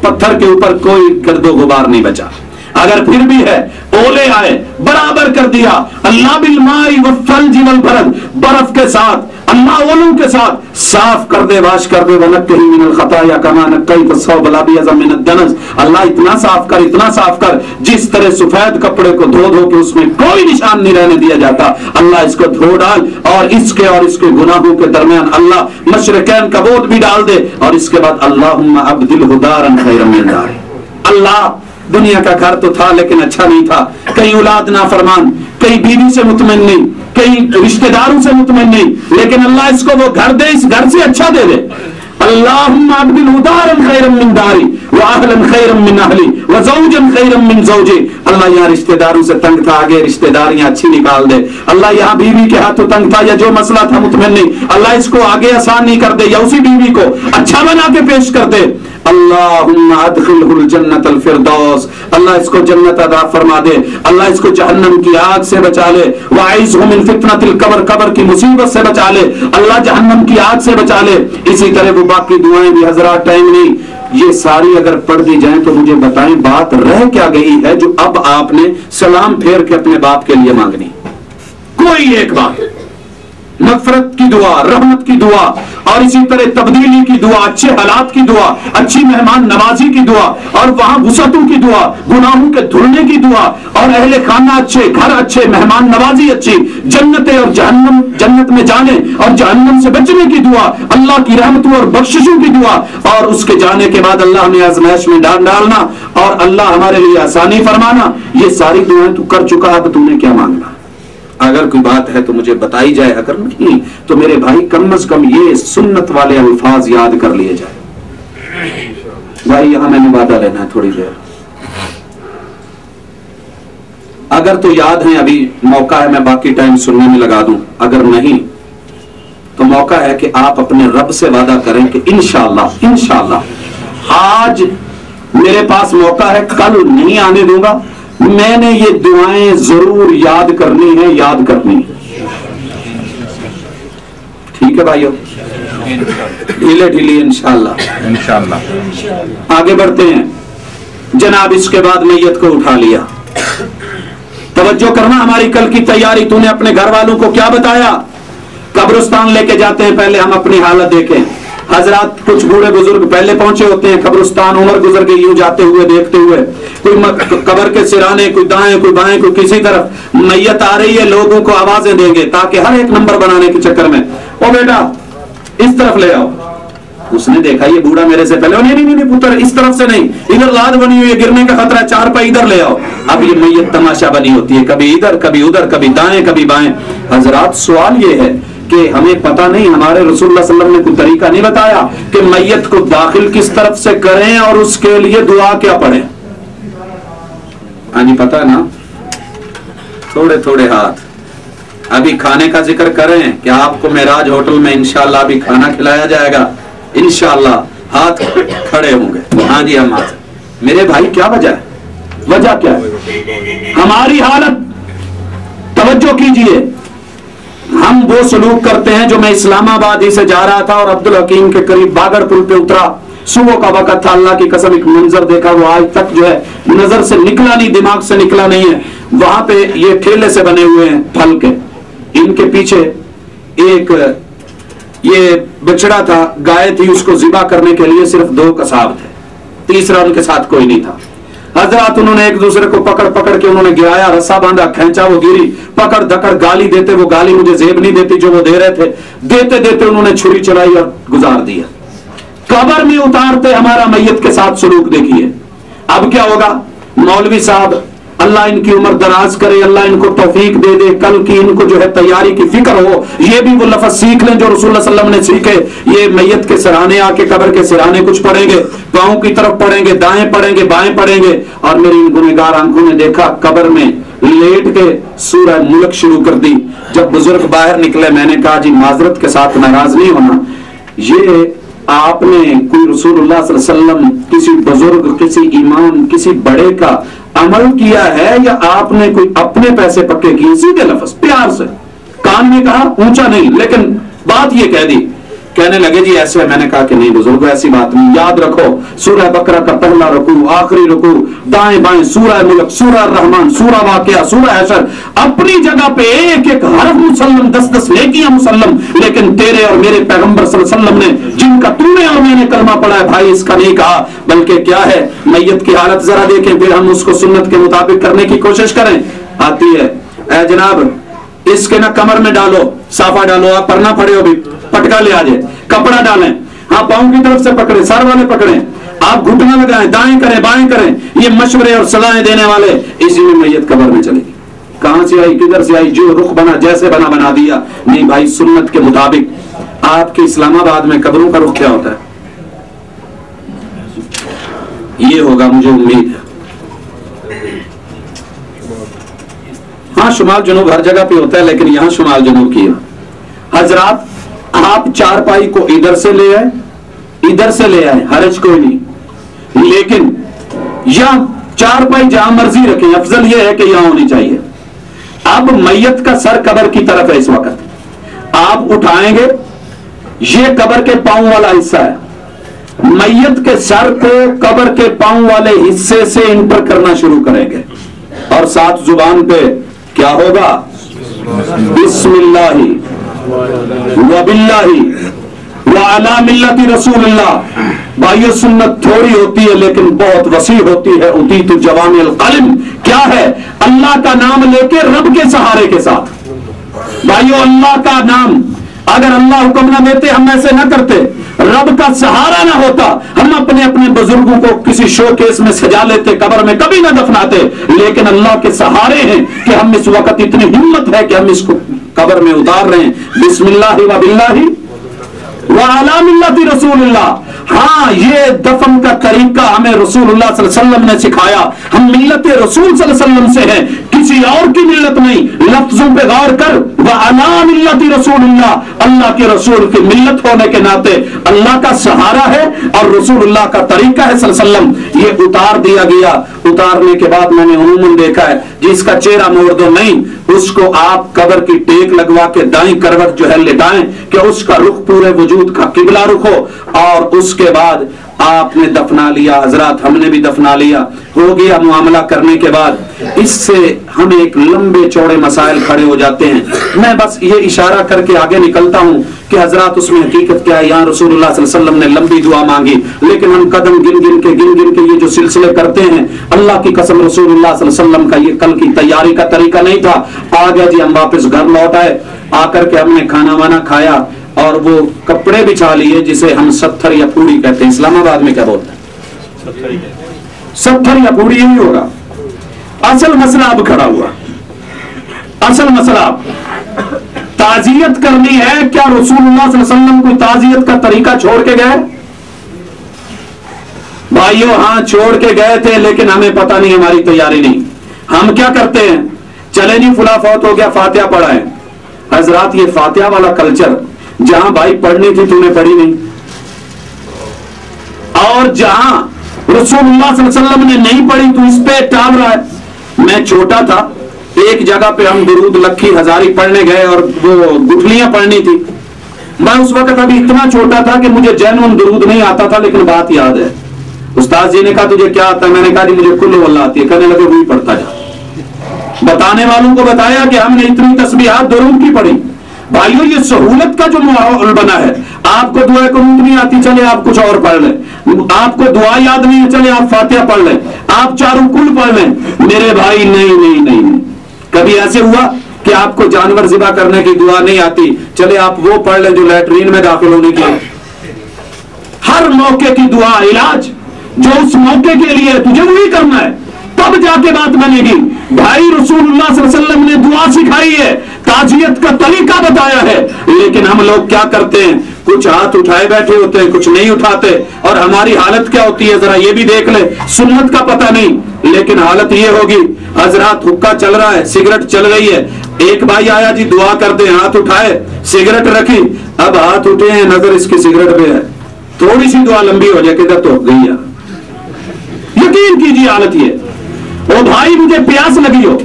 पत्थर के ऊपर कोई गर्दो गुबार नहीं बचा, अगर फिर भी है ओले आए बराबर कर दिया। अल्लाह बिलमाइ वस्सल्जि वलबरद, बर्फ के साथ, अल्लाह ओलों के साथ साफ कर दे, वाश कर दे। वनक्कही मिनल खताया कमा नक्कैत अस्सौब अल-अबयज़ मिनद दनस, अल्लाह इतना साफ कर, इतना साफ कर, जिस तरह सफेद कपड़े को धो धो के उसमें कोई निशान नहीं रहने दिया जाता, अल्लाह इसको धो डाल, और इसके गुनाहों के दरमियान अल्लाह मशरिकैन का बोध भी डाल दे। और इसके बाद अल्लाहुम्मा अब्दिलहु दारन खैरन मिन दारी, अल्लाह दुनिया का घर तो था लेकिन अच्छा नहीं था, कहीं औलाद ना फरमान, कहीं बीवी से मुतमईन नहीं, कहीं रिश्तेदारों से मुतमईन नहीं, लेकिन अल्लाह इसको वो घर दे, इस घर से अच्छा दे दे। अल्लाहुम्मा अब्दिलहु दारन खैरन मिन दारी व अहलन खैरन मिन अहली व ज़ौजन खैरन मिन ज़ौजी, अल्लाह यहाँ रिश्तेदारों से तंग था, आगे रिश्तेदारियां अच्छी निकाल दे। अल्लाह यहाँ बीवी के हाथों तंग था, या जो मसला था मुतमईन नहीं, अल्लाह इसको आगे आसान नहीं कर दे, या उसी बीवी को अच्छा बना के पेश कर दे। अल्लाहुम्मा अदखिलहुल जन्नतल फिरदौस, अल्लाह इसको जन्नत अता फरमा दे, अल्लाह इसको जहन्नम की आग से बचा ले। वाइज़हु मिन फितनतिल कब्र, कब्र की मुसीबत से बचा ले, अल्लाह जहन्नम की आग से बचा ले। इसी तरह वो बाकी दुआएं भी, हजरात टाइम नहीं, ये सारी अगर पढ़ दी जाए तो मुझे बताएं बात रह क्या गई है जो अब आपने सलाम फेर के अपने बाप के लिए मांगनी? कोई एक बात, मगफरत की दुआ, रहमत की दुआ, और इसी तरह तब्दीली की दुआ, अच्छे हालात की दुआ, अच्छी मेहमान नवाजी की दुआ, और वहां वुसअतों की दुआ, गुनाहों के धुलने की दुआ, और अहले खाना अच्छे, घर अच्छे, मेहमान नवाजी अच्छी, जन्नत और जहन्नम, जन्नत में जाने और जहन्नम से बचने की दुआ, अल्लाह की रहमतों और बख्शिशों की दुआ, और उसके जाने के बाद अल्लाह हमें आज़माइश में डालना, और अल्लाह हमारे लिए आसानी फरमाना। ये सारी दुआएं तू कर चुका, अब तूने क्या मांगना? अगर कोई बात है तो मुझे बताई जाए, अगर नहीं तो मेरे भाई कम अज कम ये सुन्नत वाले अल्फाज याद कर लिए जाए। भाई यहां मैंने वादा लेना है थोड़ी देर, अगर तो याद है अभी मौका है, मैं बाकी टाइम सुनने में लगा दूं, अगर नहीं तो मौका है कि आप अपने रब से वादा करें कि इंशाअल्लाह इंशाअल्लाह आज मेरे पास मौका है, कल नहीं आने दूंगा, मैंने ये दुआएं जरूर याद करनी है, याद करनी है। ठीक है भाइयों, ढीले ढीले इंशाअल्लाह इंशाअल्लाह आगे बढ़ते हैं। जनाब इसके बाद मैयत को उठा लिया, तवज्जो करना, हमारी कल की तैयारी, तूने अपने घर वालों को क्या बताया? कब्रिस्तान लेके जाते हैं, पहले हम अपनी हालत देखें। हजरात कुछ बूढ़े बुजुर्ग पहले पहुंचे होते हैं कब्रिस्तान, उम्र गुजर गई यूं जाते हुए देखते हुए, कोई कब्र के सिराने, कोई दाएं कोई बाएं, कोई किसी तरफ मैयत आ रही है, लोगों को आवाजें देंगे ताकि हर एक नंबर बनाने के चक्कर में, ओ बेटा इस तरफ ले आओ। उसने देखा ये बूढ़ा मेरे से पहले, नहीं नहीं नहीं पुत्र इस तरफ से नहीं, इधर लाद बनी हुई है, गिरने का खतरा है, चार पाई इधर ले आओ। अब ये मैयत तमाशा बनी होती है, कभी इधर कभी उधर, कभी दाएं कभी बाएं। हजरात सवाल ये है कि हमें पता नहीं, हमारे रसूलुल्लाह सल्लल्लाहु अलैहि वसल्लम ने कोई तरीका नहीं बताया कि मैयत को दाखिल किस तरफ से करें और उसके लिए दुआ क्या पढ़ें। हाँ जी पता है ना, थोड़े थोड़े हाथ। अभी खाने का जिक्र करें कि आपको मेराज होटल में इंशाअल्लाह अभी खाना खिलाया जाएगा, इंशाअल्लाह हाथ खड़े होंगे। हाँ जी हम आज मेरे भाई क्या वजह है? वजह क्या है? हमारी हालत, तवज्जो कीजिए, हम वो सलूक करते हैं जो मैं इस्लामाबाद ही से जा रहा था और अब्दुल हकीम के करीब बागड़ पुल पे उतरा, सुबह का वक्त था, अल्लाह की कसम एक मंजर देखा वो आज तक जो है नजर से निकला नहीं, दिमाग से निकला नहीं है। वहां पे ये ठेले से बने हुए हैं फल के, इनके पीछे एक ये बछड़ा था, गाय थी, उसको जिबा करने के लिए सिर्फ 2 कसाब थे, तीसरा उनके साथ कोई नहीं था। हजरात उन्होंने एक दूसरे को पकड़ पकड़ के उन्होंने गिराया, रस्सा बांधा, खींचा, वो गिरी, पकड़ धकड़ गाली देते, वो गाली मुझे जेब नहीं देती जो वो दे रहे थे, देते देते उन्होंने छुरी चलाई और गुजार दिया। कब्र में उतारते हमारा मैयत के साथ सलूक देखिए। अब क्या होगा, मौलवी साहब अल्लाह इनकी उम्र दराज करे, अल्लाह इनको तौफीक दे दे, कल की इनको जो है तैयारी की फिक्र हो, ये भी वो लफ्ज सीख लें जो रसूलुल्लाह सल्लल्लाहु अलैहि वसल्लम ने सीखे। ये मैयत के सिरहाने आके कब्र के सिरहाने कुछ पढ़ेंगे, पांव की तरफ पढ़ेंगे, दाएं पढ़ेंगे, बाएं पढ़ेंगे, और मेरी इन गुनहगार आंखों ने देखा कब्र में लेट के सूरह मुल्क शुरू कर दी। जब बुजुर्ग बाहर निकले मैंने कहा जी माजरत के साथ नाराज नहीं होना, ये आपने कोई रसूलुल्लाह सल्लल्लाहु अलैहि वसल्लम, किसी बुजुर्ग, किसी इमाम, किसी बड़े का अमल किया है या आपने कोई अपने पैसे पक्के किए? सीधे लफ्ज प्यार से कान में कहा, ऊंचा नहीं, लेकिन बात ये कह दी। कहने लगे जी ऐसे। मैंने कहा कि नहीं बुजुर्ग ऐसी बात नहीं, याद रखो सूरह बकरा का पहला रुकू, आखिरी रुकू, दाएं बाएं सूरह मुल्क, सूरह रहमान, सूरह वाक़िया, सूरह हशर, अपनी जगह पे एक एक हरफ मुसल्लम, 10-10 नेकियां मुसल्लम। लेकिन तेरे और मेरे पैगंबर सल्लल्लाहु अलैहि वसल्लम ने, जिनका तूने और मैंने कलमा पढ़ा है भाई, इसका नहीं कहा, बल्कि क्या है मैयत की हालत जरा देखें, फिर हम उसको सुन्नत के मुताबिक करने की कोशिश करें। आती है ऐ जनाब इसके ना कमर में डालो, साफा डालो, आप पढ़ना पड़े हो भी, पटका ले आ जाए, कपड़ा डालें, हाँ पांव की तरफ से पकड़े, सर वाले पकड़े, आप घुटना लगाएं, दाएं करें, बाएं करें, ये मशवरे और सलाहें देने वाले, इसी में मैयत कब्र में चलेगी। कहां से आई, किधर से आई, जो रुख बना जैसे बना दिया। नहीं भाई, सुन्नत के मुताबिक। आपके इस्लामाबाद में कब्रों का रुख क्या होता है? ये होगा, मुझे उम्मीद है। हाँ शुमाल जनूब हर जगह पे होता है, लेकिन यहां शुमाल जनूब की हजरात, आप चारपाई को इधर से ले आए, इधर से ले आए, हरज कोई नहीं, लेकिन यह चारपाई जहां मर्जी रखें, अफजल यह है कि यहां होनी चाहिए। अब मैयत का सर कब्र की तरफ है, इस वक्त आप उठाएंगे, ये कब्र के पांव वाला हिस्सा है, मैयत के सर को कब्र के पांव वाले हिस्से से इंटर करना शुरू करेंगे, और साथ जुबान पे क्या होगा, बिस्मिल्लाहि व बिल्लाहि व अला मिल्लति रसूलिल्लाह। भाइयों सुन्नत थोड़ी होती है लेकिन बहुत वसी होती है। उतीतु जवामिल कलिम, क्या है, अल्लाह का नाम लेके रब के सहारे के साथ। भाइयों अल्लाह का नाम, अगर अल्लाह हुक्म ना देते हम ऐसे ना करते, रब का सहारा ना होता, हम अपने अपने बुजुर्गों को किसी शोकेस में सजा लेते, कब्र में कभी ना दफनाते। लेकिन अल्लाह के सहारे हैं कि हम इस वक्त इतनी हिम्मत है कि हम इसको कब्र में उतार रहे हैं। बिस्मिल्लाहि व बिल्लाहि व अला मिल्लति रसूलिल्लाह। हाँ, ये दफन का तरीका हमें रसूलुल्लाह सल्लल्लाहु अलैहि वसल्लम ने सिखाया। हम मिल्लत रसूल सल्लल्लाहु अलैहि वसल्लम से हैं, किसी और की मिल्लत नहीं। लफ्जों पे गौर कर, व अला मिल्लति रसूलिल्लाह, अल्लाह के रसूल की मिल्लत होने के नाते अल्लाह का सहारा है और रसूलुल्लाह का तरीका है सल्लल्लाहु अलैहि वसल्लम। ये उतार दिया गया। उतारने के बाद मैंने उमूमन देखा है जिसका चेहरा मोड़ दो नहीं, उसको आप कब्र की टेक लगवा के दाईं करवट जो है लेटाएं कि उसका रुख पूरे वजूद का किबला रुख हो, और उसके बाद आपने दफना लिया। हजरात हमने भी दफना लिया, हो गया मामला करने के बाद इससे हम एक लंबे चौड़े मसाइल खड़े हो जाते हैं। मैं बस ये इशारा करके आगे निकलता हूं कि हजरात उसमें हकीकत क्या है। यहाँ रसूलुल्लाह सल्लल्लाहु अलैहि वसल्लम ने लंबी दुआ मांगी, लेकिन हम कदम गिन गिन के ये जो सिलसिले करते हैं, अल्लाह की कसम रसूलुल्लाह सल्लल्लाहु अलैहि वसल्लम का ये कल की तैयारी का तरीका नहीं था। आ गया जी, हम वापस घर लौट आए, आकर के हमने खाना वाना खाया और वो कपड़े बिछा लिए जिसे हम सत्थर या पूड़ी कहते हैं। इस्लामाबाद में क्या बोलते हैं? सत्थर या पूड़ी यही होगा। असल मसला अब खड़ा हुआ, असल मसला ताजियत करनी है। क्या रसूलुल्लाह सल्लल्लाहु अलैहि वसल्लम कोई ताजियत का तरीका छोड़ के गए? भाइयों हाँ छोड़ के गए थे, लेकिन हमें पता नहीं, हमारी तैयारी नहीं। हम क्या करते हैं, चले जी फुला फौत हो गया, फातिहा पढ़ा है। हजरात ये फातिहा वाला कल्चर जहां भाई पढ़नी थी तूने पढ़ी नहीं, और जहां रसूलुल्लाह सल्लल्लाहु अलैहि वसल्लम ने नहीं पढ़ी तू इस पे टाल रहा है। मैं छोटा था, एक जगह पे हम दुरूद लखी हजारी पढ़ने गए और वो गुठलियां पढ़नी थी। मैं उस वक्त अभी इतना छोटा था कि मुझे जैनुन दुरूद नहीं आता था, लेकिन बात याद है। उस्ताद जी ने कहा तुझे क्या आता है? मैंने कहा जी मुझे कुल्लु वल्लाह आती है। कहने लगे वही पढ़ता जा। बताने वालों को बताया कि हमने इतनी तस्बीहात दुरूद की पढ़ी। भाइयों ये सहूलत का जो माहौल बना है, आपको दुआ कुनूत नहीं आती, चले आप कुछ और पढ़ लें। आपको दुआ याद नहीं है, चले आप फातिहा पढ़ लें, आप चारों कुल पढ़ लें। मेरे भाई नहीं नहीं नहीं, नहीं। कभी ऐसे हुआ कि आपको जानवर ज़िबा करने की दुआ नहीं आती, चले आप वो पढ़ लें जो लैट्रीन में दाखिल होने की। हर मौके की दुआ इलाज जो उस मौके के लिए तुझे वही करना है, तब जाके बात बनेगी। भाई रसूलुल्लाह सल्लल्लाहु अलैहि वसल्लम ने दुआ सिखाई है, ताजियत का तरीका बताया है, लेकिन हम लोग क्या करते हैं, कुछ हाथ उठाए बैठे होते हैं, कुछ नहीं उठाते। और हमारी हालत क्या होती है जरा ये भी देख ले, सुन्नत का पता नहीं, लेकिन हालत ये होगी, हजरात हुक्का चल रहा है, सिगरेट चल रही है, एक भाई आया जी दुआ कर दे, हाथ उठाए, सिगरेट रखी, अब हाथ उठे हैं, नजर इसकी सिगरेट पे है, थोड़ी सी दुआ लंबी हो जाए किधर तो गई यार। यकीन कीजिए हालत ये, ओ भाई मुझे प्यास लगी हो,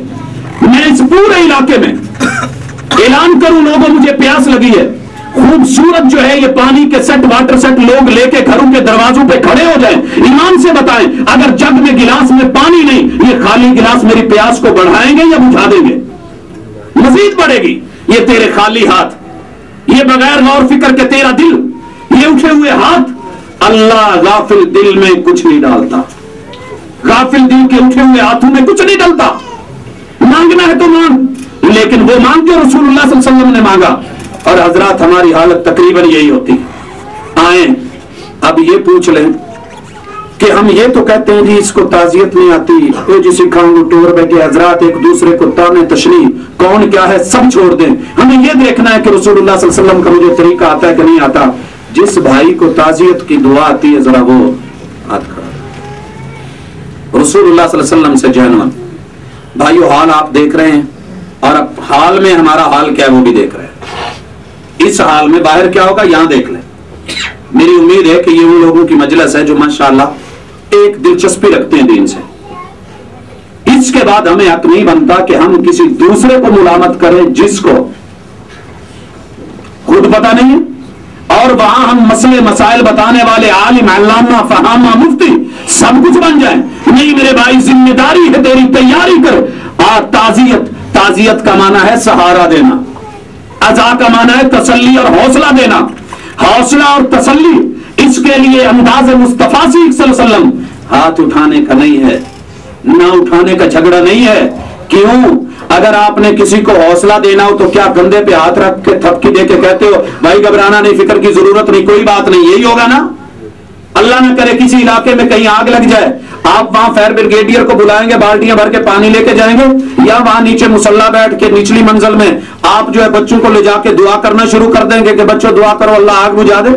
मैं इस पूरे इलाके में ऐलान करूं लोगों मुझे प्यास लगी है, खूबसूरत जो है ये पानी के सेट, वाटर सेट लोग लेके घरों के दरवाजों पे खड़े हो जाएं, ईमान से बताएं अगर जग में गिलास में पानी नहीं, ये खाली गिलास मेरी प्यास को बढ़ाएंगे या बुझा देंगे? मजीद बढ़ेगी। ये तेरे खाली हाथ, ये बगैर गौर फिक्र के तेरा दिल, ये उठे हुए हाथ, अल्लाह गाफिल दिल में कुछ नहीं डालता, गाफिल दिल के उठे हुए हाथों में कुछ नहीं डलता। मांगना है तो मांग, लेकिन वो मांग जो रसूलुल्लाह सल्लल्लाहु अलैहि वसल्लम ने मांगा। और हजरात हमारी हालत तकरीबन यही होती। आए अब ये पूछ लें कि हम ये तो कहते हैं जी इसको ताजियत नहीं आती, ये जी सिखाऊंगे टोर बैठे हजरात एक दूसरे को ताने तशनी कौन क्या है सब छोड़ दें, हमें ये देखना है कि रसूलुल्लाह सल्लल्लाहु अलैहि वसल्लम का मुझे तरीका आता है कि नहीं आता। जिस भाई को ताजियत की दुआ आती है जरा वो हाथ खड़ा, रसूलुल्लाह सल्लल्लाहु अलैहि वसल्लम से जहन्नम। भाइयों हाल आप देख रहे हैं, और अब हाल में हमारा हाल क्या है वो भी देख रहे हैं। इस हाल में बाहर क्या होगा यहां देख लें। मेरी उम्मीद है कि ये उन लोगों की मजलिस है जो माशाअल्लाह एक दिलचस्पी रखते हैं दीन से। इसके बाद हमें हक नहीं बनता कि हम किसी दूसरे को मुलामत करें जिसको खुद पता नहीं है, और वहां हम मसले मसाइल बताने वाले आलिम, अल्लामा, फहामा, मुफ्ती सब कुछ बन जाए। नहीं मेरे भाई, जिम्मेदारी है तेरी, तैयारी कर। ताजियत का माना है सहारा देना, अज़ा का माना है तसल्ली और हौसला देना। हौसला और तसल्ली, इसके लिए अंदाज मुस्तफा सल्लल्लाहु अलैहि वसल्लम हाथ उठाने का नहीं है, ना उठाने का झगड़ा नहीं है। क्यों? अगर आपने किसी को हौसला देना हो तो क्या कंधे पे हाथ रख के थपकी दे के कहते हो भाई घबराना नहीं, फिक्र की जरूरत नहीं, कोई बात नहीं, यही होगा ना? अल्लाह न करे किसी इलाके में कहीं आग लग जाए, आप वहां फायर ब्रिगेडियर को बुलाएंगे, बाल्टियां भर के पानी लेके जाएंगे, या वहां नीचे मुसल्ला बैठ के निचली मंजिल में आप जो है बच्चों को ले जाके दुआ करना शुरू कर देंगे कि बच्चों दुआ करो अल्लाह आग बुझा दे?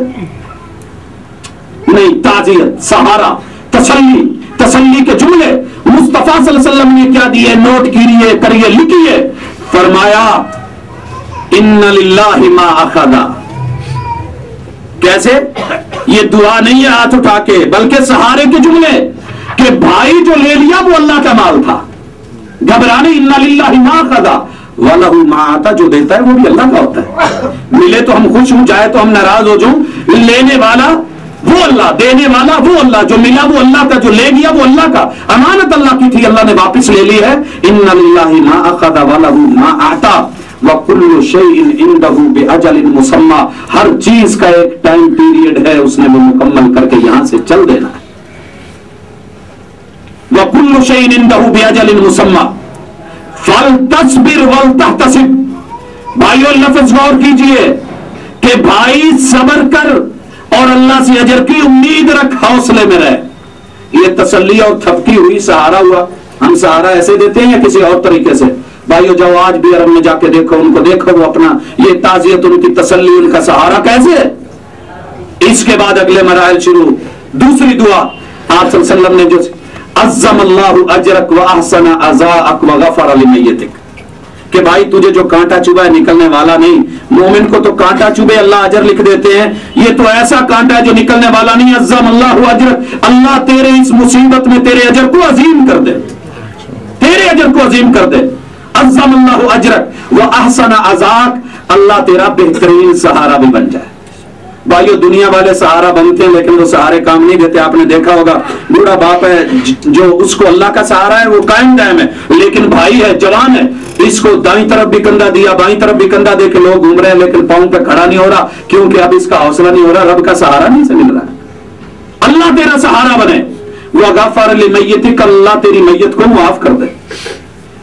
नहीं, ताजियत, सहारा, तसल्ली, तसल्ली के जुमले मुस्तफा सल्लल्लाहु अलैहि वसल्लम ने क्या दिए, नोट कीजिए, करिए, लिखिए। फरमाया इन्ना लिल्लाहि मा अखदा। कैसे? ये दुआ नहीं है हाथ उठा के, बल्कि सहारे के जुमले कि भाई जो ले लिया वो अल्लाह का माल था, घबराने, इन्ना लिल्लाहि मा अखदा वलहु मा आता, जो देता है वो भी अल्लाह का होता है। मिले तो हम खुश हो, जाए तो हम नाराज हो जाऊं, लेने वाला वो अल्लाह, देने वाला वो अल्लाह, जो मिला वो अल्लाह का, जो ले गया वो अल्लाह का। अमानत अल्लाह की थी, अल्लाह ने वापस ले ली है। इन्ना लिल्लाहि मा अखदा वलहु मा आता व कुल्लु शैइन इंदहु बिअजलिन मुसम्मा। हर चीज का एक टाइम पीरियड है, उसने वो मुकम्मल करके यहां से चल देना है। व कुल्लु शैइन इंदहु बिअजलिन मुसम्मा फल तस्बिर वल तहतसिब। भाइयों लफ्ज गौर कीजिए कि भाई सब्र कर और अल्लाह से अजर की उम्मीद रख, हौसले में रहे। ये तसल्ली और थपकी हुई, सहारा हुआ। हम सहारा ऐसे देते हैं या किसी और तरीके से? भाइयों जाओ आज भी अरब में जाके देखो, उनको देखो, वो अपना ये ताजियत, उनकी तसल्ली, उनका सहारा कैसे है। इसके बाद अगले मराहल शुरू। दूसरी दुआ आप सल्लल्लाहु अलैहि वसल्लम ने जो अज़्ज़मल्लाहु अजरक व अहसन अज़ाअक व गफ़र लिमय्यतिक, कि भाई तुझे जो कांटा चुभा है निकलने वाला नहीं। मोमिन को तो कांटा चुभे अल्लाह अजर लिख देते हैं, ये तो ऐसा कांटा है जो निकलने वाला नहीं। अज़्ज़मल्लाहु अजरक, अल्लाह तेरे इस मुसीबत में तेरे अजर को अजीम कर दे, तेरे अजर को अजीम कर दे। अज़्ज़मल्लाहु अजरक व अहसन अज़ाक, अल्लाह तेरा बेहतरीन सहारा भी बन जाए। भाइयों दुनिया वाले सहारा बनते हैं लेकिन वो सहारे काम नहीं देते। आपने देखा होगा बूढ़ा बाप है जो, उसको अल्लाह का सहारा है, वो कायम दायम है, लेकिन भाई है, जवान है, इसको दाईं तरफ भी कंधा दिया, बाईं तरफ भी कंधा दे के लोग घूम रहे हैं, लेकिन पांव पे खड़ा नहीं हो रहा, क्योंकि अब इसका हौसला नहीं हो रहा, रब का सहारा नहीं से मिल रहा है। अल्लाह तेरा सहारा बने। वह गफ़र लिमय्यतिक, अल्लाह तेरी मैयत को माफ कर दे।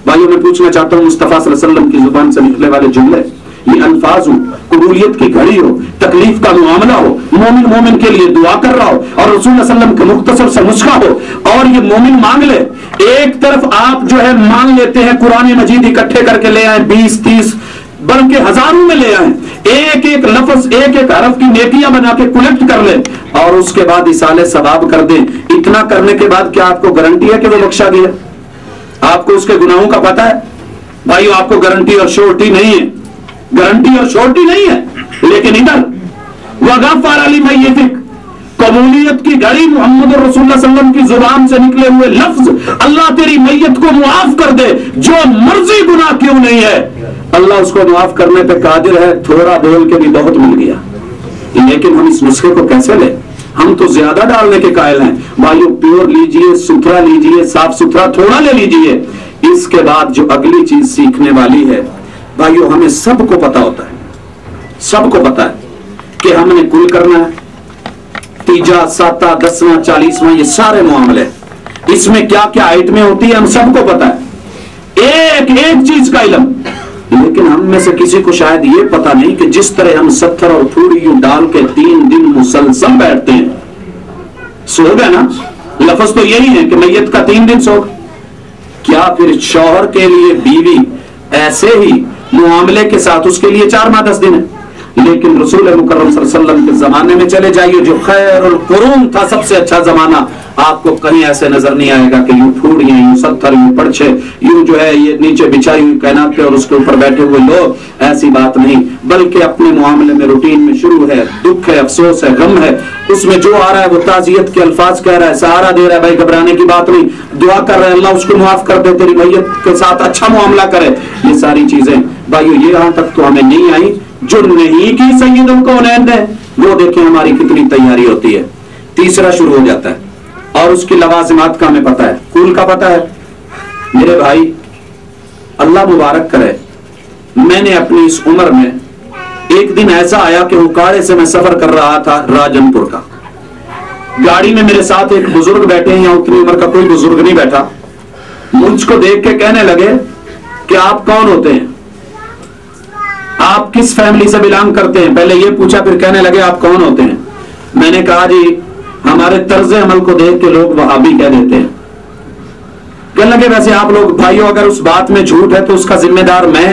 भाइयों मैं पूछना चाहता हूं, मुस्तफा सल्लल्लाहु अलैहि वसल्लम की जुबान से निकले वाले जुमले, ये अल्फाज कबूलियत की घड़ी हो, तकलीफ का मामला हो, मोमिन मोमिन के लिए दुआ कर रहा हो और रसूल सल्लल्लाहु अलैहि वसल्लम के मुख्तसर से नुस्खा हो और ये मोमिन मांग ले। एक तरफ आप जो है मांग लेते हैं, कुरान मजीद इकट्ठे करके ले आए, 20-30 बल्कि हजारों में ले आए, एक एक लफ्ज एक एक हरफ की नेकियां बना के कलेक्ट कर ले और उसके बाद इसाले सवाब कर दे। इतना करने के बाद क्या आपको गारंटी है कि वो बख्शा गया? आपको उसके गुनाहों का पता है? भाइयों, आपको गारंटी और श्योरिटी नहीं है, गारंटी और श्योरिटी नहीं है। लेकिन इधर वगफ़र अली मय्यतिक, कबूलियत की घड़ी मोहम्मद रसूलुल्लाह सल्लल्लाहु अलैहि वसल्लम की जुबान से निकले हुए लफ्ज, अल्लाह तेरी मैयत को मुआफ कर दे, जो मर्जी गुनाह क्यों नहीं है, अल्लाह उसको मुआफ करने पे कादिर है। थोड़ा बोल के भी बहुत मिल गया। लेकिन हम इस नुस्खे को कैसे लें? हम तो ज्यादा डालने के कायल हैं। भाइयों, प्योर लीजिए, सुथरा लीजिए, साफ सुथरा थोड़ा ले लीजिए। इसके बाद जो अगली चीज सीखने वाली है, भाइयों, हमें सबको पता होता है, सबको पता है कि हमने कुल करना है, तीजा, साता, दसवां, 40वां, ये सारे मामले, इसमें क्या क्या आइटमें होती है हम सबको पता है, एक एक चीज का इल्म। लेकिन हम में से किसी को शायद ये पता नहीं कि जिस तरह हम 70 और थोड़ी यूं डाल के 3 दिन मुसलसल बैठते हैं, सो गए ना, लफ्ज तो यही है कि मैयत का 3 दिन सो, क्या फिर शौहर के लिए बीवी ऐसे ही मुआमले के साथ उसके लिए 4 माह 10 दिन है? लेकिन रसूल मुकर्रम सल्लल्लाहु अलैहि वसल्लम के जमाने में चले जाइए, जो खैरुल कुरून था, सबसे अच्छा जमाना, आपको कहीं ऐसे नजर नहीं आएगा कि यूं ठूड़ियां, यूं 70, यूं पड़छे, यूं जो है ये नीचे बिछाई हुई कायनात पे और उसके ऊपर बैठे हुए लोग, ऐसी बात नहीं। बल्कि अपने मामले में रूटीन में शुरू है, दुख है, अफसोस है, गम है, उसमें जो आ रहा है वो ताजियत के अल्फाज कह रहा है, सहारा दे रहा है, भाई घबराने की बात नहीं, दुआ कर रहे हैं अल्लाह उसको माफ कर दे, तेरी मैयत के साथ अच्छा मामला करे। ये सारी चीजें भाइयों, ये यहां तक तो हमें नहीं आई। जो नहीं की सैयदुल कौनैन है, वो देखें हमारी कितनी तैयारी होती है। तीसरा शुरू हो जाता है और उसकी लवाजिमात का हमें पता है, कुल का पता है। मेरे भाई, अल्लाह मुबारक करे, मैंने अपनी इस उम्र में एक दिन ऐसा आया कि उकाड़े से मैं सफर कर रहा था राजनपुर का, गाड़ी में मेरे साथ एक बुजुर्ग बैठे हैं, या उतनी उम्र का कोई बुजुर्ग नहीं बैठा। मुझको देख के कहने लगे कि आप कौन होते हैं, आप किस फैमिली से बिलोंग करते हैं? पहले ये पूछा, फिर कहने लगे आप कौन होते हैं? मैंने कहा जी, हमारे तर्ज अमल को देख के लोग वहाबी कह देते हैं। कहने लगे वैसे आप लोग, भाइयों, अगर उस बात में झूठ है तो उसका जिम्मेदार मैं,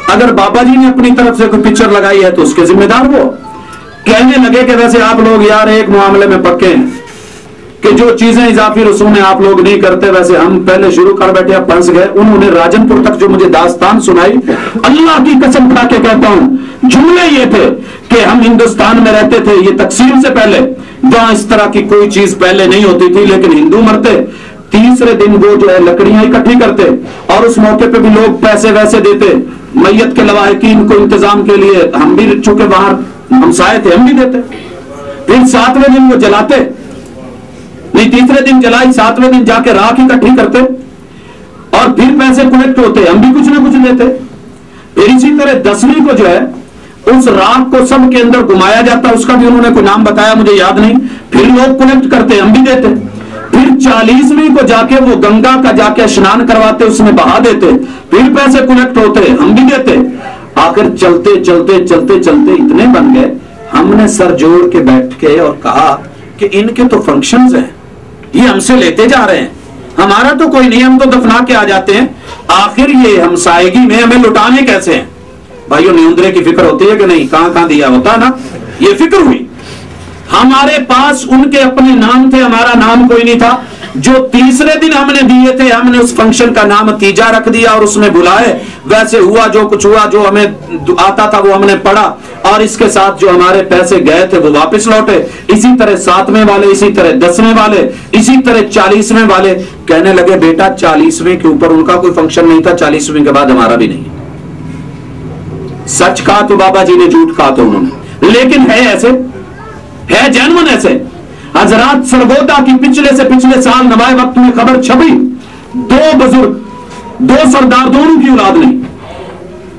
अगर बाबा जी ने अपनी तरफ से कोई पिक्चर लगाई है तो उसके जिम्मेदार वो। कहने लगे कि वैसे आप लोग यार एक मामले में पक्के हैं कि जो चीजें इजाफी रसूमें आप लोग नहीं करते, वैसे हम पहले शुरू कर बैठे, अब फंस गए। उन्होंने राजनपुर तक जो मुझे दास्तान सुनाई, अल्लाह की कसम खा के कहता हूं, जुमले ये थे कि हम हिंदुस्तान में रहते थे, ये तकसीम से पहले, जहां इस तरह की कोई चीज पहले नहीं होती थी, लेकिन हिंदू मरते, तीसरे दिन वो जो है लकड़ियां इकट्ठी करते और उस मौके पे भी लोग पैसे वैसे देते मैयत के लवाहिकीन को इंतजाम के लिए। हम भी चूंकि बाहर हमसाए थे, हम भी देते। फिर 7वें दिन वो जलाते, नहीं तीसरे दिन जलाई, 7वें दिन जाके राख इकट्ठी करते और फिर पैसे कलेक्ट होते, हम भी कुछ ना कुछ देते। फिर इसी तरह 10वीं को जो है उस राख को सब के अंदर घुमाया जाता, उसका भी उन्होंने कोई नाम बताया, मुझे याद नहीं। फिर लोग कलेक्ट करते, हम भी देते। फिर 40वीं को जाके वो गंगा का जाके स्नान करवाते, उसमें बहा देते, फिर पैसे कलेक्ट होते, हम भी देते। आखिर चलते चलते चलते चलते इतने बन गए, हमने सर जोड़ के बैठ के और कहा कि इनके तो फंक्शंस हैं, ये हमसे लेते जा रहे हैं, हमारा तो कोई नहीं, हम तो दफना के आ जाते हैं, आखिर ये हमसायगी में हमें लुटाने कैसे हैं? भाइयों, न्यूंदरे की फिक्र होती है कि नहीं? कहां कहां दिया होता ना, ये फिक्र हुई। हमारे पास उनके अपने नाम थे, हमारा नाम कोई नहीं था। जो तीसरे दिन हमने दिए थे, हमने उस फंक्शन का नाम तीजा रख दिया और उसमें बुलाए। वैसे हुआ जो कुछ हुआ, जो हमें आता था वो हमने पढ़ा और इसके साथ जो हमारे पैसे गए थे वो वापस लौटे। इसी तरह 7वें वाले, इसी तरह 10वें वाले, इसी तरह 40वें वाले। कहने लगे बेटा 40वें के ऊपर उनका कोई फंक्शन नहीं था, 40वें के बाद हमारा भी नहीं। सच कहा तो बाबा जी ने, झूठ कहा तो उन्होंने, लेकिन है ऐसे, है जेन्युइन ऐसे। हजरात सरगोदा की पिछले से पिछले साल नवाए वक्त में खबर छपी, 2 बुजुर्ग, 2 सरदार, दोनों की औलाद नहीं।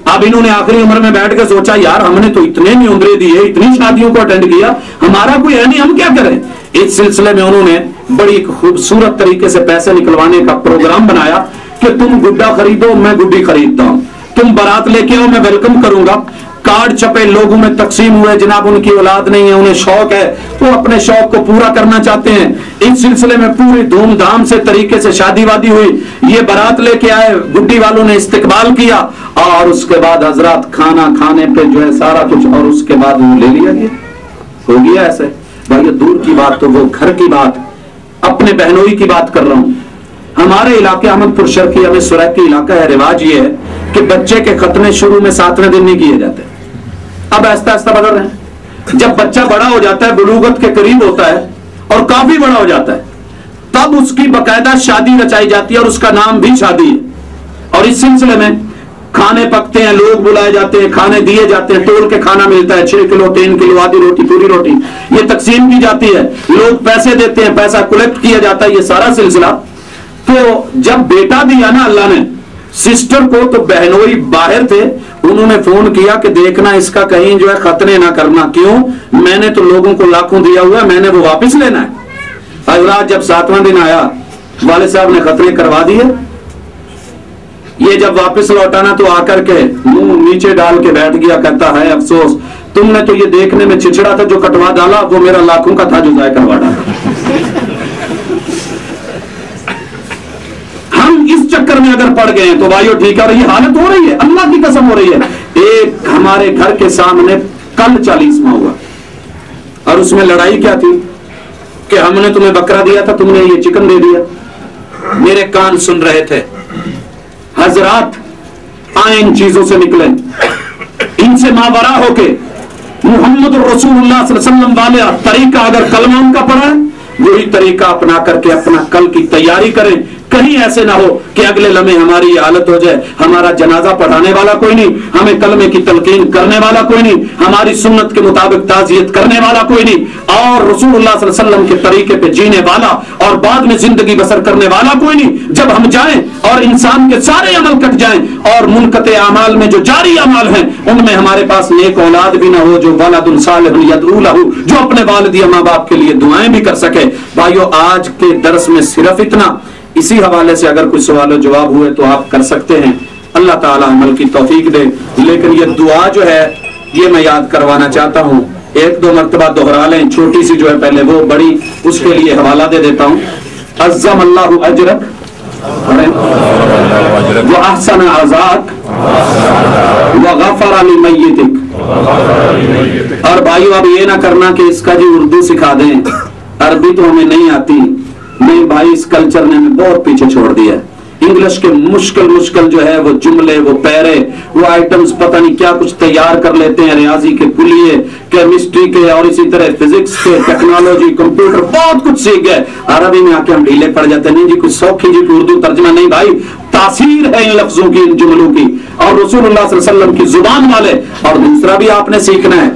अब इन्होंने आखिरी उम्र में बैठ के सोचा, यार हमने तो इतने न्योंदरे दिए, इतनी शादियों को अटेंड किया, हमारा कोई है नहीं, हम क्या करें? इस सिलसिले में उन्होंने बड़ी खूबसूरत तरीके से पैसे निकलवाने का प्रोग्राम बनाया कि तुम गुड्डा खरीदो, मैं गुड्डी खरीदता हूं, तुम बारात लेके आओ, मैं वेलकम करूंगा। कार्ड छपे, लोगों में तकसीम हुए, जनाब उनकी औलाद नहीं है, उन्हें शौक है, वो अपने शौक को पूरा करना चाहते हैं। इस सिलसिले में पूरी धूमधाम से तरीके से शादी वादी हुई, ये बारात लेके आए, गुड्डी वालों ने इस्तकबाल किया, और उसके बाद हजरात खाना खाने पे जो है सारा कुछ, और उसके बाद वो ले लिया गया, हो गया ऐसे। भाई ये दूर की बात, तो वो घर की बात, अपने बहनोई की बात कर रहा हूं। हमारे इलाके अहमदपुर शर्की में सुरैकी इलाका है, रिवाज ये है कि बच्चे के खतने शुरू में 7वें दिन नहीं किए जाते, अब आहिस्ता आहिस्ता बदल रहे हैं। जब बच्चा बड़ा हो जाता है, बुलूगत के करीब होता है और काफी बड़ा हो जाता है, तब उसकी बकायदा शादी रचाई जाती है और उसका नाम भी शादी है। और इस सिलसिले में खाने पकते हैं, लोग बुलाए जाते हैं, खाने दिए जाते हैं, तोड़ के खाना मिलता है, 6 किलो 3 किलो आधी रोटी पूरी रोटी, ये तकसीम की जाती है, लोग पैसे देते हैं, पैसा कलेक्ट किया जाता है, ये सारा सिलसिला। तो जब बेटा दिया ना अल्लाह ने सिस्टर को, तो बहनोई बाहर थे, उन्होंने फोन किया कि देखना इसका कहीं जो है खतने ना करना। क्यों? मैंने तो लोगों को लाखों दिया हुआ है, मैंने वो वापस लेना है। हजरात जब 7वां दिन आया, वाले साहब ने खतरे करवा दिए। ये जब वापस लौटाना तो आकर के मुंह नीचे डाल के बैठ गया, कहता है अफसोस, तुमने तो ये देखने में छिछड़ा था, जो कटवा डाला वो मेरा लाखों का था जो जाय करवा डाला। हम इस चक्कर में अगर पड़ गए तो भाइयों ठीक है, और ये हालत हो रही है, अल्लाह की कसम हो रही है। एक हमारे घर के सामने कल 40वां हुआ, और उसमें लड़ाई क्या थी कि हमने तुम्हें बकरा दिया था, तुमने ये चिकन दे दिया। मेरे कान सुन रहे थे। हजरात आए इन चीजों से निकले, इनसे मावरा होके मुहम्मद रसूलुल्लाह सल्लल्लाहु अलैहि वसल्लम वाले तरीका अगर कलमा उनका पढ़ा है, वही तरीका अपना करके अपना कल की तैयारी करें। कहीं ऐसे ना हो कि अगले लम्हे हमारी ये हालत हो जाए, हमारा जनाजा पढ़ाने वाला कोई नहीं, हमें कलमे की तलकीन करने वाला कोई नहीं, हमारी सुन्नत के मुताबिक ताज़ियत करने वाला कोई नहीं, और रसूलुल्लाह सल्लल्लाहु अलैहि वसल्लम के तरीके पे जीने वाला और बाद में जिंदगी बसर करने वाला कोई नहीं। जब हम जाएं और इंसान के सारे अमल कट जाएं और मुनक़ते अमाल में जो जारी अमाल हैं उनमें हमारे पास नेक औलाद भी ना हो, जो वलदुन सालिहुन यदऊ लहू, जो अपने वालिद या माँ बाप के लिए दुआएं भी कर सके। भाइयों आज के दर्स में सिर्फ इतना, इसी हवाले से अगर कोई सवाल जवाब हुए तो आप कर सकते हैं, अल्लाह ताला अमल की तौफीक दे। लेकिन ये दुआ जो है ये मैं याद करवाना चाहता हूँ, 1-2 मरतबा दोहरा लें, छोटी सी जो है पहले वो बड़ी, उसके लिए हवाला दे देता हूँ। अज़्ज़म अल्लाहु अजरक व अहसन अज़ाक व गफ़र लिमय्यतिक। और भाइयों अब ये ना करना कि इसका जी उर्दू सिखा दें, अरबी तो हमें नहीं आती। नहीं भाई, इस कल्चर ने हमें बहुत पीछे छोड़ दिया। इंग्लिश के मुश्किल जो है वो जुमले, वो पैरे, वो आइटम्स पता नहीं क्या कुछ तैयार कर लेते हैं, रियाजी के कुलिये, केमिस्ट्री के, और इसी तरह फिजिक्स के, टेक्नोलॉजी, कंप्यूटर, बहुत कुछ सीख गए। अरबी में आके हम ढीले पड़ जाते हैं। नहीं जी, कुछ सौखी जी उर्दू तर्जमा नहीं भाई, तासीर है इन लफ्जों की, इन जुमलों की, और रसूलुल्लाह सल्लल्लाहु अलैहि वसल्लम की जुबान वाले। और दूसरा भी आपने सीखना है,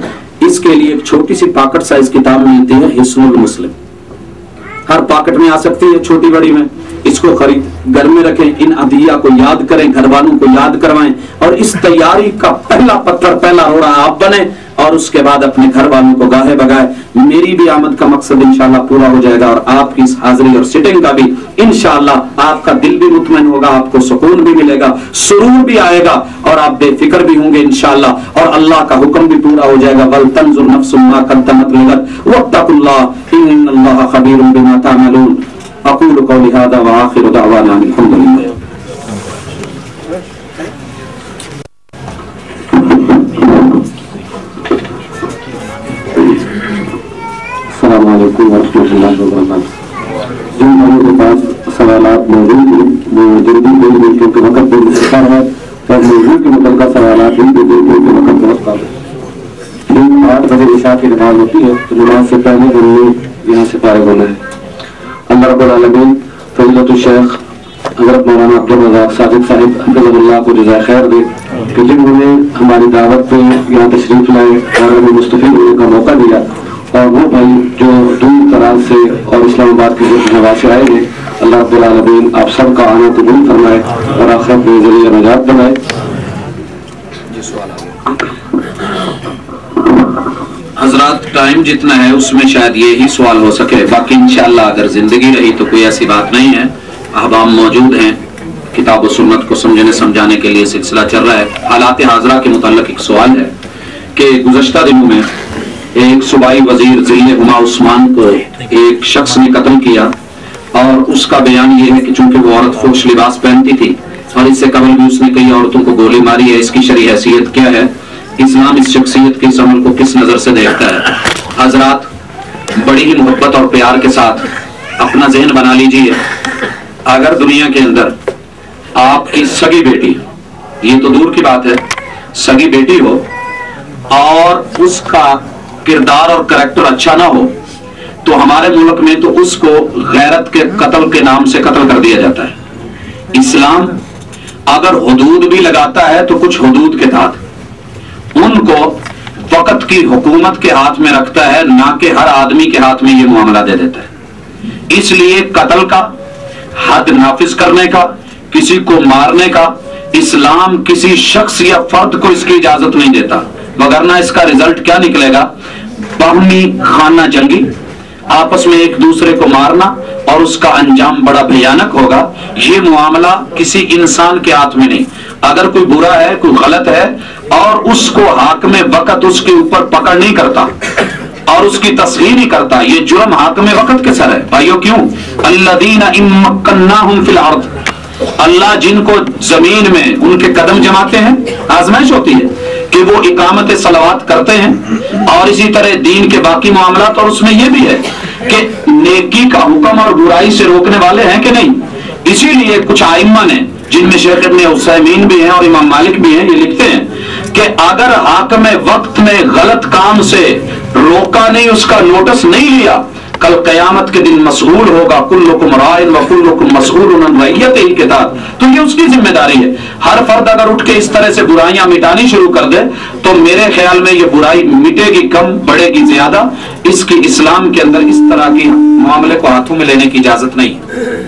इसके लिए एक छोटी सी पॉकेट साइज किताब मिलती है, हिस्नुल मुस्लिम, हर पॉकेट में आ सकती है, छोटी बड़ी में। इसको खरीद घर में रखें, इन अदिया को याद करें, घर वालों को याद करवाएं, और इस तैयारी का पहला पत्थर, पहला रोड़ा आप बने, और उसके बाद अपने घर वालों को गाहे बगाए। मेरी भी आमद का मकसद इंशाअल्लाह पूरा हो जाएगा, और आपकी इस हाजिरी और सिटिंग का भी इंशाअल्लाह आपका दिल भी मुतमईन होगा, आपको सुकून भी मिलेगा, सुरूर भी आएगा, और आप बेफिक्र भी होंगे इंशाअल्लाह, और अल्लाह का हुक्म भी पूरा हो जाएगा। वल तंजुर नफ्सुम मा क़द्दमत लिगद वत्तकुल्लाह इन्नल्लाह खबीरुम बिमा तामलून। अक़ूलु क़ौली हाज़ा व आख़िरु दअवाना अल्हम्दुलिल्लाह। जिन लोगों के पास सवालात मौजूद हैं वो जल्दी कोई भी, क्योंकि वक्त बहुत मुख्तार है, और मौजूद के मुतल्लिक़ सवालात ही दे क्योंकि वक्त बहुत कम है। ठीक 8 बजे इशा की नमाज होती है, तो नमाज से पहले हमें यहाँ से फारिग होना है। अल्लाह रब्बुल आलमीन फ़ज़ीलतुल शेख हज़रत मौलाना अब्दुल रज़ाक साजिद साहिब हफ़िज़हुल्लाह को जज़ाए खैर दे कि जिन्होंने हमारी दावत पे यहाँ तशरीफ़ लाए और हमें मुस्तफ़ीद होने का मौका दिया, और वो भाई जो दूर दराज से और इस्लामाबाद के हवा से आए हैं, अल्लाह रब्बुल आलमीन आप सबका आना कबूल फरमाए और आखिरत में ज़रिए नजात बनाए। हजरात टाइम जितना है उसमें शायद ये ही सवाल हो सके, बाकी इंशाअल्लाह अगर जिंदगी रही तो कोई ऐसी बात नहीं है। अहबाब मौजूद हैं, किताब और सुन्नत को समझने समझाने के लिए सिलसिला चल रहा है। हालात हाजरा के मुताल्लिक एक सवाल है کہ گزشتہ دنوں میں ایک صوبائی وزیر ذل ہما عثمان کو ایک شخص نے قتل کیا، اور اس کا بیان یہ ہے کہ چونکہ وہ عورت فوش لباس پہنتی تھی اور اس سے قبل بھی اس نے کئی عورتوں کو گولی ماری ہے، اس کی شرعی حیثیت کیا ہے، اسلام اس شخصیت کے اس عمل کو کس نظر سے دیکھتا ہے؟ حضرات بڑی ہی محبت اور پیار کے ساتھ اپنا ذہن بنا لیجئے، اگر دنیا کے اندر آپ کی سگی بیٹی، یہ تو دور کی بات ہے، سگی بیٹی ہو اور اس کا کردار اور کریکٹر اچھا نہ ہو تو ہمارے ملک میں تو اس کو غیرت کے قتل کے نام سے قتل کر دیا جاتا ہے۔ اسلام اگر حدود بھی لگاتا ہے تو کچھ حدود کے تحت ان کو وقت کی حکومت کے ہاتھ میں رکھتا ہے، نہ کہ ہر آدمی کے ہاتھ میں یہ معاملہ دے دیتا ہے۔ اس لیے قتل کا، حد نافذ کرنے کا، کسی کو مارنے کا اسلام کسی شخص یا فرد کو اس کی اجازت نہیں دیتا، وگرنہ اس کا رزلٹ کیا نکلے گا؟ باہمی خانہ جنگی، آپس میں ایک دوسرے کو مارنا، اور اس کا انجام بڑا بھیانک ہوگا۔ یہ معاملہ کسی انسان کے ہاتھ میں نہیں، اگر کوئی برا ہے، کوئی غلط ہے اور اس کو حاکم وقت اس کے اوپر پکڑ نہیں کرتا اور اس کی تصحیح نہیں کرتا، یہ جرم حاکم وقت کے سر ہے۔ بھائیو کیوں؟ الذین ان مکناہم فی الارض، اللہ جن کو زمین میں ان کے قدم جماتے ہیں، آزمائش ہوتی ہے کہ وہ اقامت صلوات کرتے ہیں اور اسی طرح دین کے باقی معاملات، اور اس میں یہ بھی ہے کہ نیکی کا حکم اور برائی سے روکنے والے ہیں کہ نہیں۔ اسی لیے کچھ ائمہ نے، جن میں شیخ ابن عثیمین بھی ہیں اور امام مالک بھی ہیں، یہ لکھتے ہیں کہ اگر حاکم وقت نے غلط کام سے روکا نہیں، اس کا نوٹس نہیں لیا، کل قیامت کے دن مسئول ہوگا، کلکم راع و کلکم مسئول عن رعیتہ کے تحت، تو یہ اس کی ذمہ داری ہے۔ ہر فرد اگر اٹھ کے اس طرح سے برائیاں مٹانی شروع کر دے تو میرے خیال میں یہ برائی مٹے گی کم، بڑھے گی زیادہ۔ اس کی اسلام کے اندر اس طرح کی معاملے کو ہاتھوں میں لینے کی اجازت نہیں ہے۔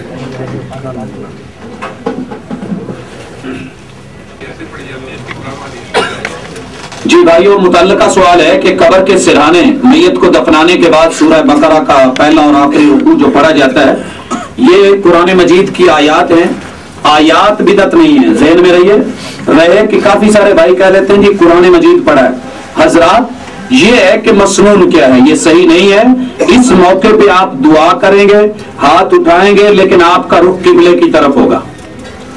جی بھائیو، متعلقہ سوال ہے کہ قبر کے سرہانے میت کو دفنانے کے بعد سورہ بقرہ کا پہلا اور آخری رکوع جو پڑھا جاتا ہے، یہ قرآن مجید کی آیات ہیں، آیات بدعت نہیں ہیں، ذہن میں رہے کہ کافی سارے بھائی کہہ لیتے ہیں جی قرآن مجید پڑھا ہے۔ حضرات یہ ہے کہ مسنون کیا ہے، یہ صحیح نہیں ہے۔ اس موقع پہ آپ دعا کریں گے، ہاتھ اٹھائیں گے، لیکن آپ کا رخ قبلے کی طرف ہوگا،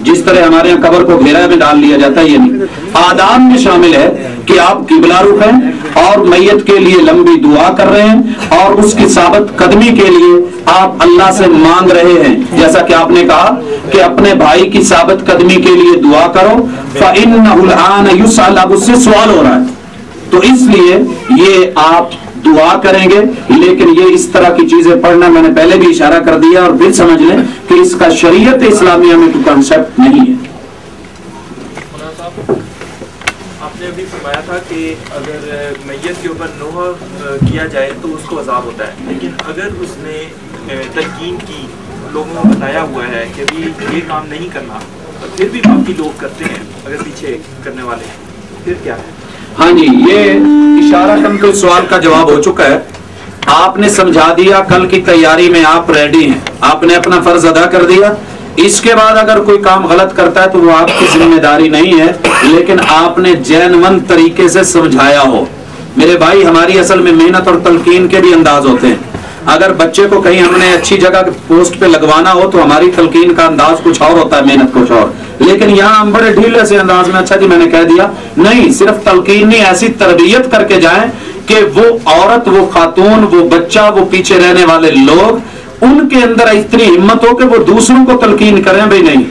جس طرح ہمارے یہاں قبر کو گھیرا میں ڈال لیا جاتا ہے، یہ نہیں۔ آداب میں شامل ہے کہ آپ قبلہ رخ ہیں اور میت کے لیے لمبی دعا کر رہے ہیں اور اس کی ثابت قدمی کے لیے آپ اللہ سے مانگ رہے ہیں، جیسا کہ آپ نے کہا کہ اپنے بھائی کی ثابت قدمی کے لیے دعا کرو، فَإِنَّهُ الْآنَ يُسْأَلُ، اب اس سے سوال ہو رہا ہے، تو اس لیے یہ آپ دعا کریں گے، لیکن یہ اس طرح کی چیزیں پڑھنا میں نے پہلے بھی اشارہ کر دیا، اور پھر سمجھ لیں کہ اس کا شریعت اسلامیہ میں کوئی کنسپٹ نہیں ہے۔ آپ نے ابھی فرمایا تھا کہ اگر میت کے اوپر نوح کیا جائے تو اس کو عذاب ہوتا ہے، لیکن اگر اس نے تلقین کی، لوگوں کو بتایا ہوا ہے کہ ابھی یہ کام نہیں کرنا، پھر بھی باقی لوگ کرتے ہیں، اگر پیچھے کرنے والے ہیں، پھر کیا ہے؟ ہاں جی، یہ اشارہ کم کے سوال کا جواب ہو چکا ہے، آپ نے سمجھا دیا، کل کی تیاری میں آپ ریڈی ہیں، آپ نے اپنا فرض ادا کر دیا۔ اس کے بعد اگر کوئی کام غلط کرتا ہے تو وہ آپ کی ذمہ داری نہیں ہے، لیکن آپ نے جینون طریقے سے سمجھایا ہو۔ میرے بھائی، ہماری اصل میں محنت اور تلقین کے بھی انداز ہوتے ہیں۔ اگر بچے کو کہیں ہم نے اچھی جگہ پوسٹ پہ لگوانا ہو تو ہماری تلقین کا انداز کچھ اور ہوتا ہے، محنت کچھ اور، لیکن یہاں ہم بڑے ڈھیلے سے انداز میں اچھا جی میں نے کہہ دیا نہیں، صرف تلقین نہیں، ایسی تربیت کر کے جائیں کہ وہ عورت، وہ خاتون، وہ بچہ، وہ پیچھے رہنے والے لوگ، ان کے اندر اتنی ہمت ہو کہ وہ دوسروں کو تلقین کریں، بھئی نہیں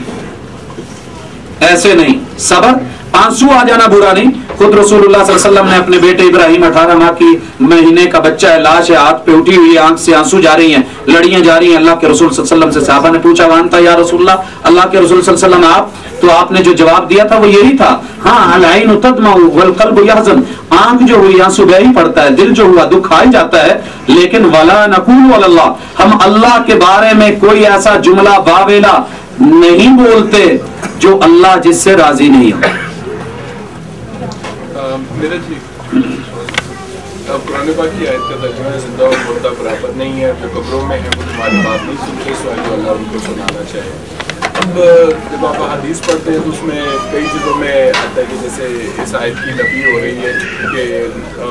ایسے نہیں، صبر، آنسو آ جانا برا نہیں۔ خود رسول اللہ صلی اللہ علیہ وسلم نے اپنے بیٹے ابراہیم 18 ماہ کی مہینے کا بچہ ہے، لاش ہے، ہاتھ پہ اٹھی ہوئی ہے، آنکھ سے آنسو جا رہی ہیں، لڑیاں جا رہی ہیں، اللہ کے رسول صلی اللہ علیہ وسلم سے صحابہ نے پوچھا وانتا یا رسول اللہ، اللہ کے رسول صلی اللہ علیہ وسلم آپ، تو آپ نے جو جواب دیا تھا وہ یہی تھا، ہاں العین تدمع والقلب یحزن، آنکھ جو ہوئی آنسو بہ ہی پڑتا ہے، دل جو ہوا دکھ آ ہی جاتا ہے، لیکن ولا نقول علی اللہ، ہم اللہ کے بارے میں کوئی ایسا جملہ باویلا نہیں بولتے جو اللہ جس سے راضی نہیں ہو۔ میرا جی قرآن پاک کی آیت کا ترجمہ ہے زندہ اور مردہ برابر نہیں ہے، وہ قبروں میں ہے، وہ تمہاری بات نہیں سنتے، سو جو اللہ ان کو سنانا چاہے۔ اب جب آپ حدیث پڑھتے ہیں تو اس میں کئی چیزوں میں آتا ہے کہ جیسے اس آیت کی نفی ہو رہی ہے کہ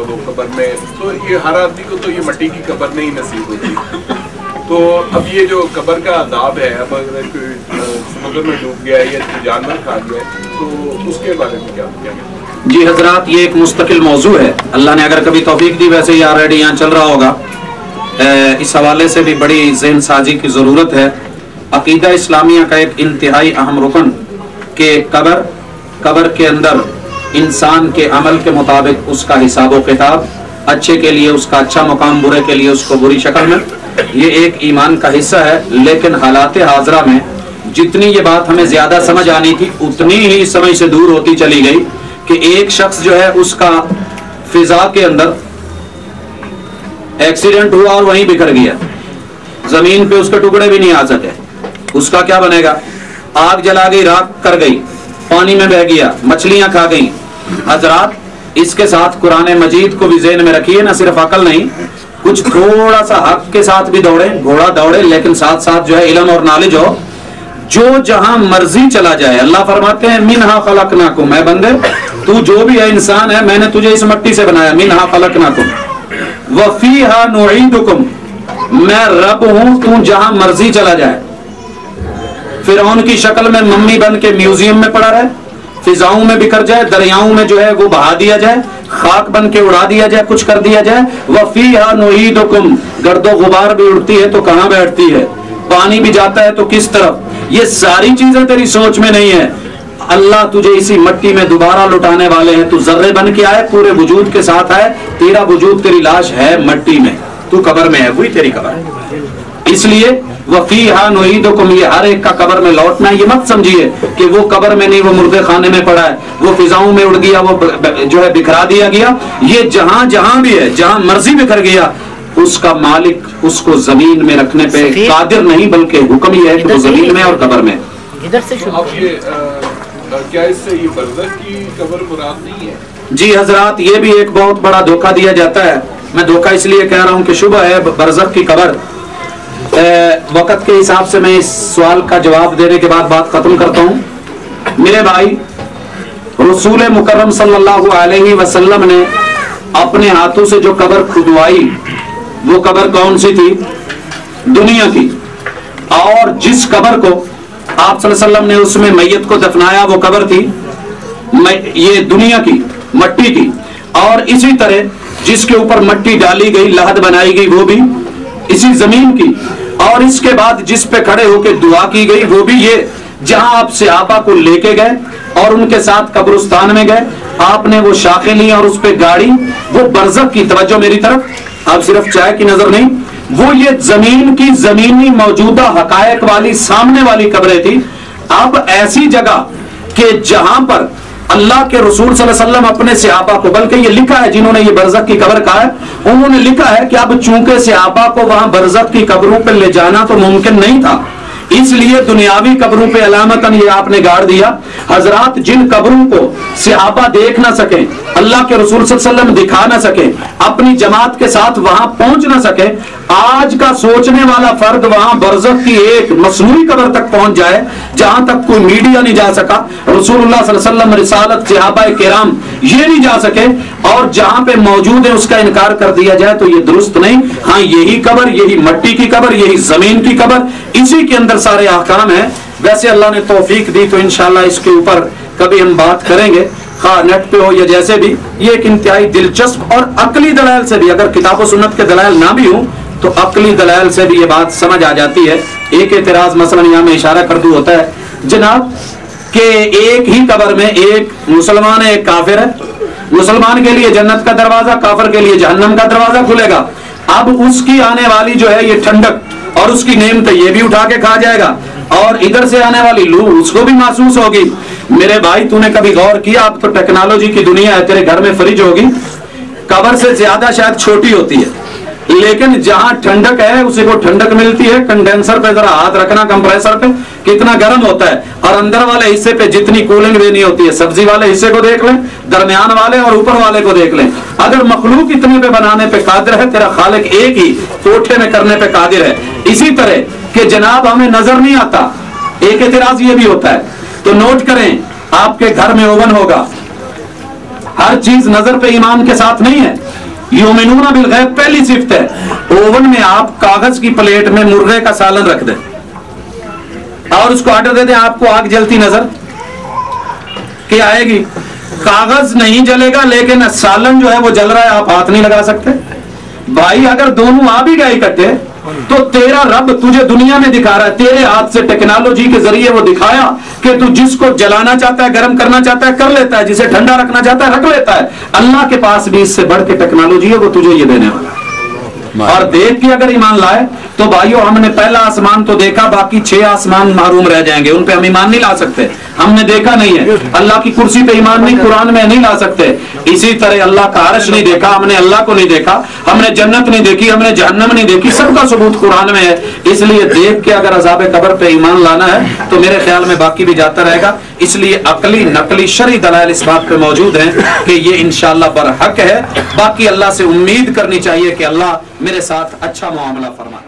وہ قبر میں، تو یہ ہر آدمی کو تو یہ مٹی کی قبر نہیں نصیب ہوتی. تو اب یہ جو قبر کا عذاب ہے، اب اگر کوئی سمندر میں ڈوب گیا ہے یا جانور کھا گیا ہے تو اس کے بارے میں کیا کہتے ہیں؟ جی حضرات، یہ ایک مستقل موضوع ہے. اللہ نے اگر کبھی توفیق دی، ویسے ہی آلریڈی یہاں چل رہا ہوگا. اس حوالے سے بھی بڑی ذہن سازی کی ضرورت ہے. عقیدہ اسلامیہ کا ایک انتہائی اہم رکن کہ قبر کے اندر انسان کے عمل کے مطابق اس کا حساب و کتاب، اچھے کے لیے اس کا اچھا مقام، برے کے لیے اس کو بری شکل میں، یہ ایک ایمان کا حصہ ہے. لیکن حالات حاضرہ میں جتنی یہ بات ہمیں زیادہ سمجھ آنی تھی، اتنی ہی سمجھ سے دور ہوتی چلی گئی کہ ایک شخص جو ہے اس کا فضا کے اندر ایکسیڈنٹ ہوا اور وہیں بکھر گیا، زمین پہ اس کے ٹکڑے بھی نہیں آ سکے. اس کا کیا بنے گا؟ آگ جلا گئی، راکھ کر گئی، پانی میں بہ گیا، مچھلیاں کھا گئی. حضرات، اس کے ساتھ قرآن مجید کو بھی ذہن میں رکھیے، نہ صرف عقل نہیں، کچھ تھوڑا سا حق کے ساتھ بھی دوڑے، گھوڑا دوڑے، لیکن ساتھ ساتھ جو ہے علم اور نالج ہو. جو جہاں مرضی چلا جائے، اللہ فرماتے ہیں منہا خلقناکم، اے بندے تو جو بھی ہے انسان ہے، میں نے تجھے اس مٹی سے بنایا، منہا خلقناکم وفیہا نعیدکم، میں رب ہوں، تو جہاں مرضی چلا جائے. فرعون کی شکل میں ممی بن کے میوزیم میں پڑا رہے، فضاؤں میں بکھر جائے، دریاؤں میں جو ہے وہ بہا دیا جائے، خاک بن کے اڑا دیا جائے، کچھ کر دیا جائے. وفیہا نعیدکم، گرد و غبار بھی اڑتی ہے تو کہاں بیٹھتی ہے، پانی بھی جاتا ہے تو کس طرف. یہ ساری چیزیں تیری سوچ میں نہیں ہے. اللہ تجھے اسی مٹی میں دوبارہ لٹانے والے ہیں. تو ذرے بن کے آئے، پورے وجود کے ساتھ آئے، تیرا وجود، تیری لاش ہے مٹی میں، تو قبر میں ہے، وہی تیری قبر ہے. اس لیے وفیہا نعیدکم، یہ ہر ایک کا قبر میں لوٹنا ہے. یہ مت سمجھیے کہ وہ قبر میں نہیں، وہ مردے خانے میں پڑا ہے، وہ فضاؤں میں اڑ گیا، وہ جو ہے بکھرا دیا گیا. یہ جہاں جہاں بھی ہے، جہاں مرضی بکھر گیا، اس کا مالک اس کو زمین میں رکھنے پہ قادر نہیں، بلکہ حکم یہ ہے کہ وہ زمین میں اور قبر میں. اب یہ کیا اس سے یہ برزخ کی قبر مراد نہیں ہے؟ جی حضرات، یہ بھی ایک بہت بڑا دھوکہ دیا جاتا ہے. میں دھوکہ اس لیے کہہ رہا ہوں کہ شبہ ہے برزخ کی قبر. وقت کے حساب سے میں اس سوال کا جواب دینے کے بعد بات ختم کرتا ہوں. میرے بھائی، رسول مکرم صلی اللہ علیہ وسلم نے اپنے ہاتھوں سے جو قبر کھدوائی، وہ قبر کون سی تھی؟ دنیا کی. اور جس قبر کو آپ صلی اللہ علیہ وسلم نے اس میں میت کو دفنایا، وہ قبر تھی یہ دنیا کی مٹی کی. اور اسی طرح جس کے اوپر مٹی ڈالی گئی، لحد بنائی گئی، وہ بھی اسی زمین کی. اور اس کے بعد جس پہ کھڑے ہو کے دعا کی گئی، وہ بھی یہ. جہاں آپ صحابہ کو لے کے گئے اور ان کے ساتھ قبرستان میں گئے، آپ نے وہ شاخیں لی اور اس پہ گاڑی، وہ برزخ کی. توجہ میری طرف، آپ صرف چائے کی نظر نہیں، وہ یہ زمین کی، زمینی موجودہ حقائق والی سامنے والی قبریں تھی. اب ایسی جگہ کہ جہاں پر اللہ کے رسول صلی اللہ علیہ وسلم اپنے صحابہ کو، بلکہ یہ لکھا ہے جنہوں نے یہ برزخ کی قبر کہا ہے، انہوں نے لکھا ہے کہ اب چونکہ صحابہ کو وہاں برزخ کی قبروں پہ لے جانا تو ممکن نہیں تھا، اس لیے دنیاوی قبروں پہ علامتاً یہ آپ نے گاڑ دیا. حضرات، جن قبروں کو صحابہ دیکھ نہ سکیں، اللہ کے رسول صلی اللہ علیہ وسلم دکھا نہ سکیں، اپنی جماعت کے ساتھ وہاں پہنچ نہ سکیں، آج کا سوچنے والا فرد وہاں برزخ کی ایک مصنوعی قبر تک پہنچ جائے جہاں تک کوئی میڈیا نہیں جا سکا، رسول اللہ صلی اللہ علیہ وسلم، رسالت، صحابہ کرام یہ نہیں جا سکے، اور جہاں پہ موجود ہے اس کا انکار کر دیا جائے تو یہ درست نہیں. ہاں، یہی قبر، یہی مٹی کی قبر، یہی زمین کی قبر، اسی کے اندر سارے احکام ہیں. ویسے اللہ نے توفیق دی تو انشاءاللہ اس کے اوپر کبھی ہم بات کریں گے، خواہ نیٹ پہ ہو یا جیسے بھی. یہ ایک انتہائی دلچسپ اور عقلی دلائل سے بھی، اگر کتاب و سنت کے دلائل نہ بھی ہوں تو عقلی دلائل سے بھی یہ بات سمجھ آ جاتی ہے. ایک اعتراض مثلا یہاں میں اشارہ کر دوں ہوتا ہے جناب کہ ایک ہی قبر میں ایک مسلمان ہے، ایک کافر ہے. مسلمان کے لیے جنت کا دروازہ، کافر کے لیے جہنم کا دروازہ کھلے گا. اب اس کی آنے والی جو ہے یہ ٹھنڈک اور اس کی نعمت یہ بھی اٹھا کے کھا جائے گا، اور ادھر سے آنے والی لو اس کو بھی محسوس ہوگی. میرے بھائی، تو نے کبھی غور کیا؟ اب تو ٹیکنالوجی کی دنیا ہے، تیرے گھر میں فریج ہوگی، قبر سے زیادہ شاید چھوٹی ہوتی ہے، لیکن جہاں ٹھنڈک ہے اسے کو ٹھنڈک ملتی ہے. کنڈینسر پہ ذرا ہاتھ رکھنا، کمپریسر پہ کتنا گرم ہوتا ہے، اور اندر والے حصے پہ جتنی کولنگ دینی ہوتی ہے. سبزی والے حصے کو دیکھ لیں، درمیان والے اور اوپر والے کو دیکھ لیں. اگر مخلوق اتنے پہ بنانے پہ قادر ہے، تیرا خالق ایک ہی کوٹھے میں کرنے پہ قادر ہے. اسی طرح کہ جناب ہمیں نظر نہیں آتا، ایک اعتراض یہ بھی ہوتا ہے، تو نوٹ کریں آپ کے گھر میں اوون ہوگا، ہر چیز نظر پہ ایمان کے ساتھ نہیں ہے، یؤمنون بالغیب پہلی صفت ہے۔ اوون میں آپ کاغذ کی پلیٹ میں مرغے کا سالن رکھ دیں اور اس کو آرڈر دے دیں، آپ کو آگ جلتی نظر کہ آئے گی؟ کاغذ نہیں جلے گا لیکن سالن جو ہے وہ جل رہا ہے، آپ ہاتھ نہیں لگا سکتے۔ بھائی اگر دونوں آ بھی گئے اکٹھے تو تیرا رب تجھے دنیا میں دکھا رہا ہے، تیرے ہاتھ سے ٹیکنالوجی کے ذریعے وہ دکھایا کہ تو جس کو جلانا چاہتا ہے، گرم کرنا چاہتا ہے کر لیتا ہے، جسے ٹھنڈا رکھنا چاہتا ہے رکھ لیتا ہے۔ اللہ کے پاس بھی اس سے بڑھ کے ٹیکنالوجی ہے، وہ تجھے یہ دینے والا ہے۔ اور دیکھ کے اگر ایمان لائے تو بھائیو ہم نے پہلا آسمان تو دیکھا، باقی 6 آسمان محروم رہ جائیں گے، ان پہ ہم ایمان نہیں لا سکتے، ہم نے دیکھا نہیں ہے۔ اللہ کی کرسی پہ ایمان نہیں قرآن میں نہیں لا سکتے۔ اسی طرح اللہ کا عرش نہیں دیکھا، ہم نے اللہ کو نہیں دیکھا، ہم نے جنت نہیں دیکھی، ہم نے جہنم نہیں دیکھی، سب کا ثبوت قرآن میں ہے۔ اس لیے دیکھ کے اگر عذاب قبر پہ ایمان لانا ہے تو میرے خیال میں باقی بھی جاتا رہے گا۔ اس لیے عقلی نقلی شرعی دلائل اس بات پہ موجود ہیں کہ یہ انشاءاللہ برحق ہے۔ باقی اللہ سے امید کرنی چاہیے کہ اللہ میرے ساتھ اچھا معاملہ فرمائے۔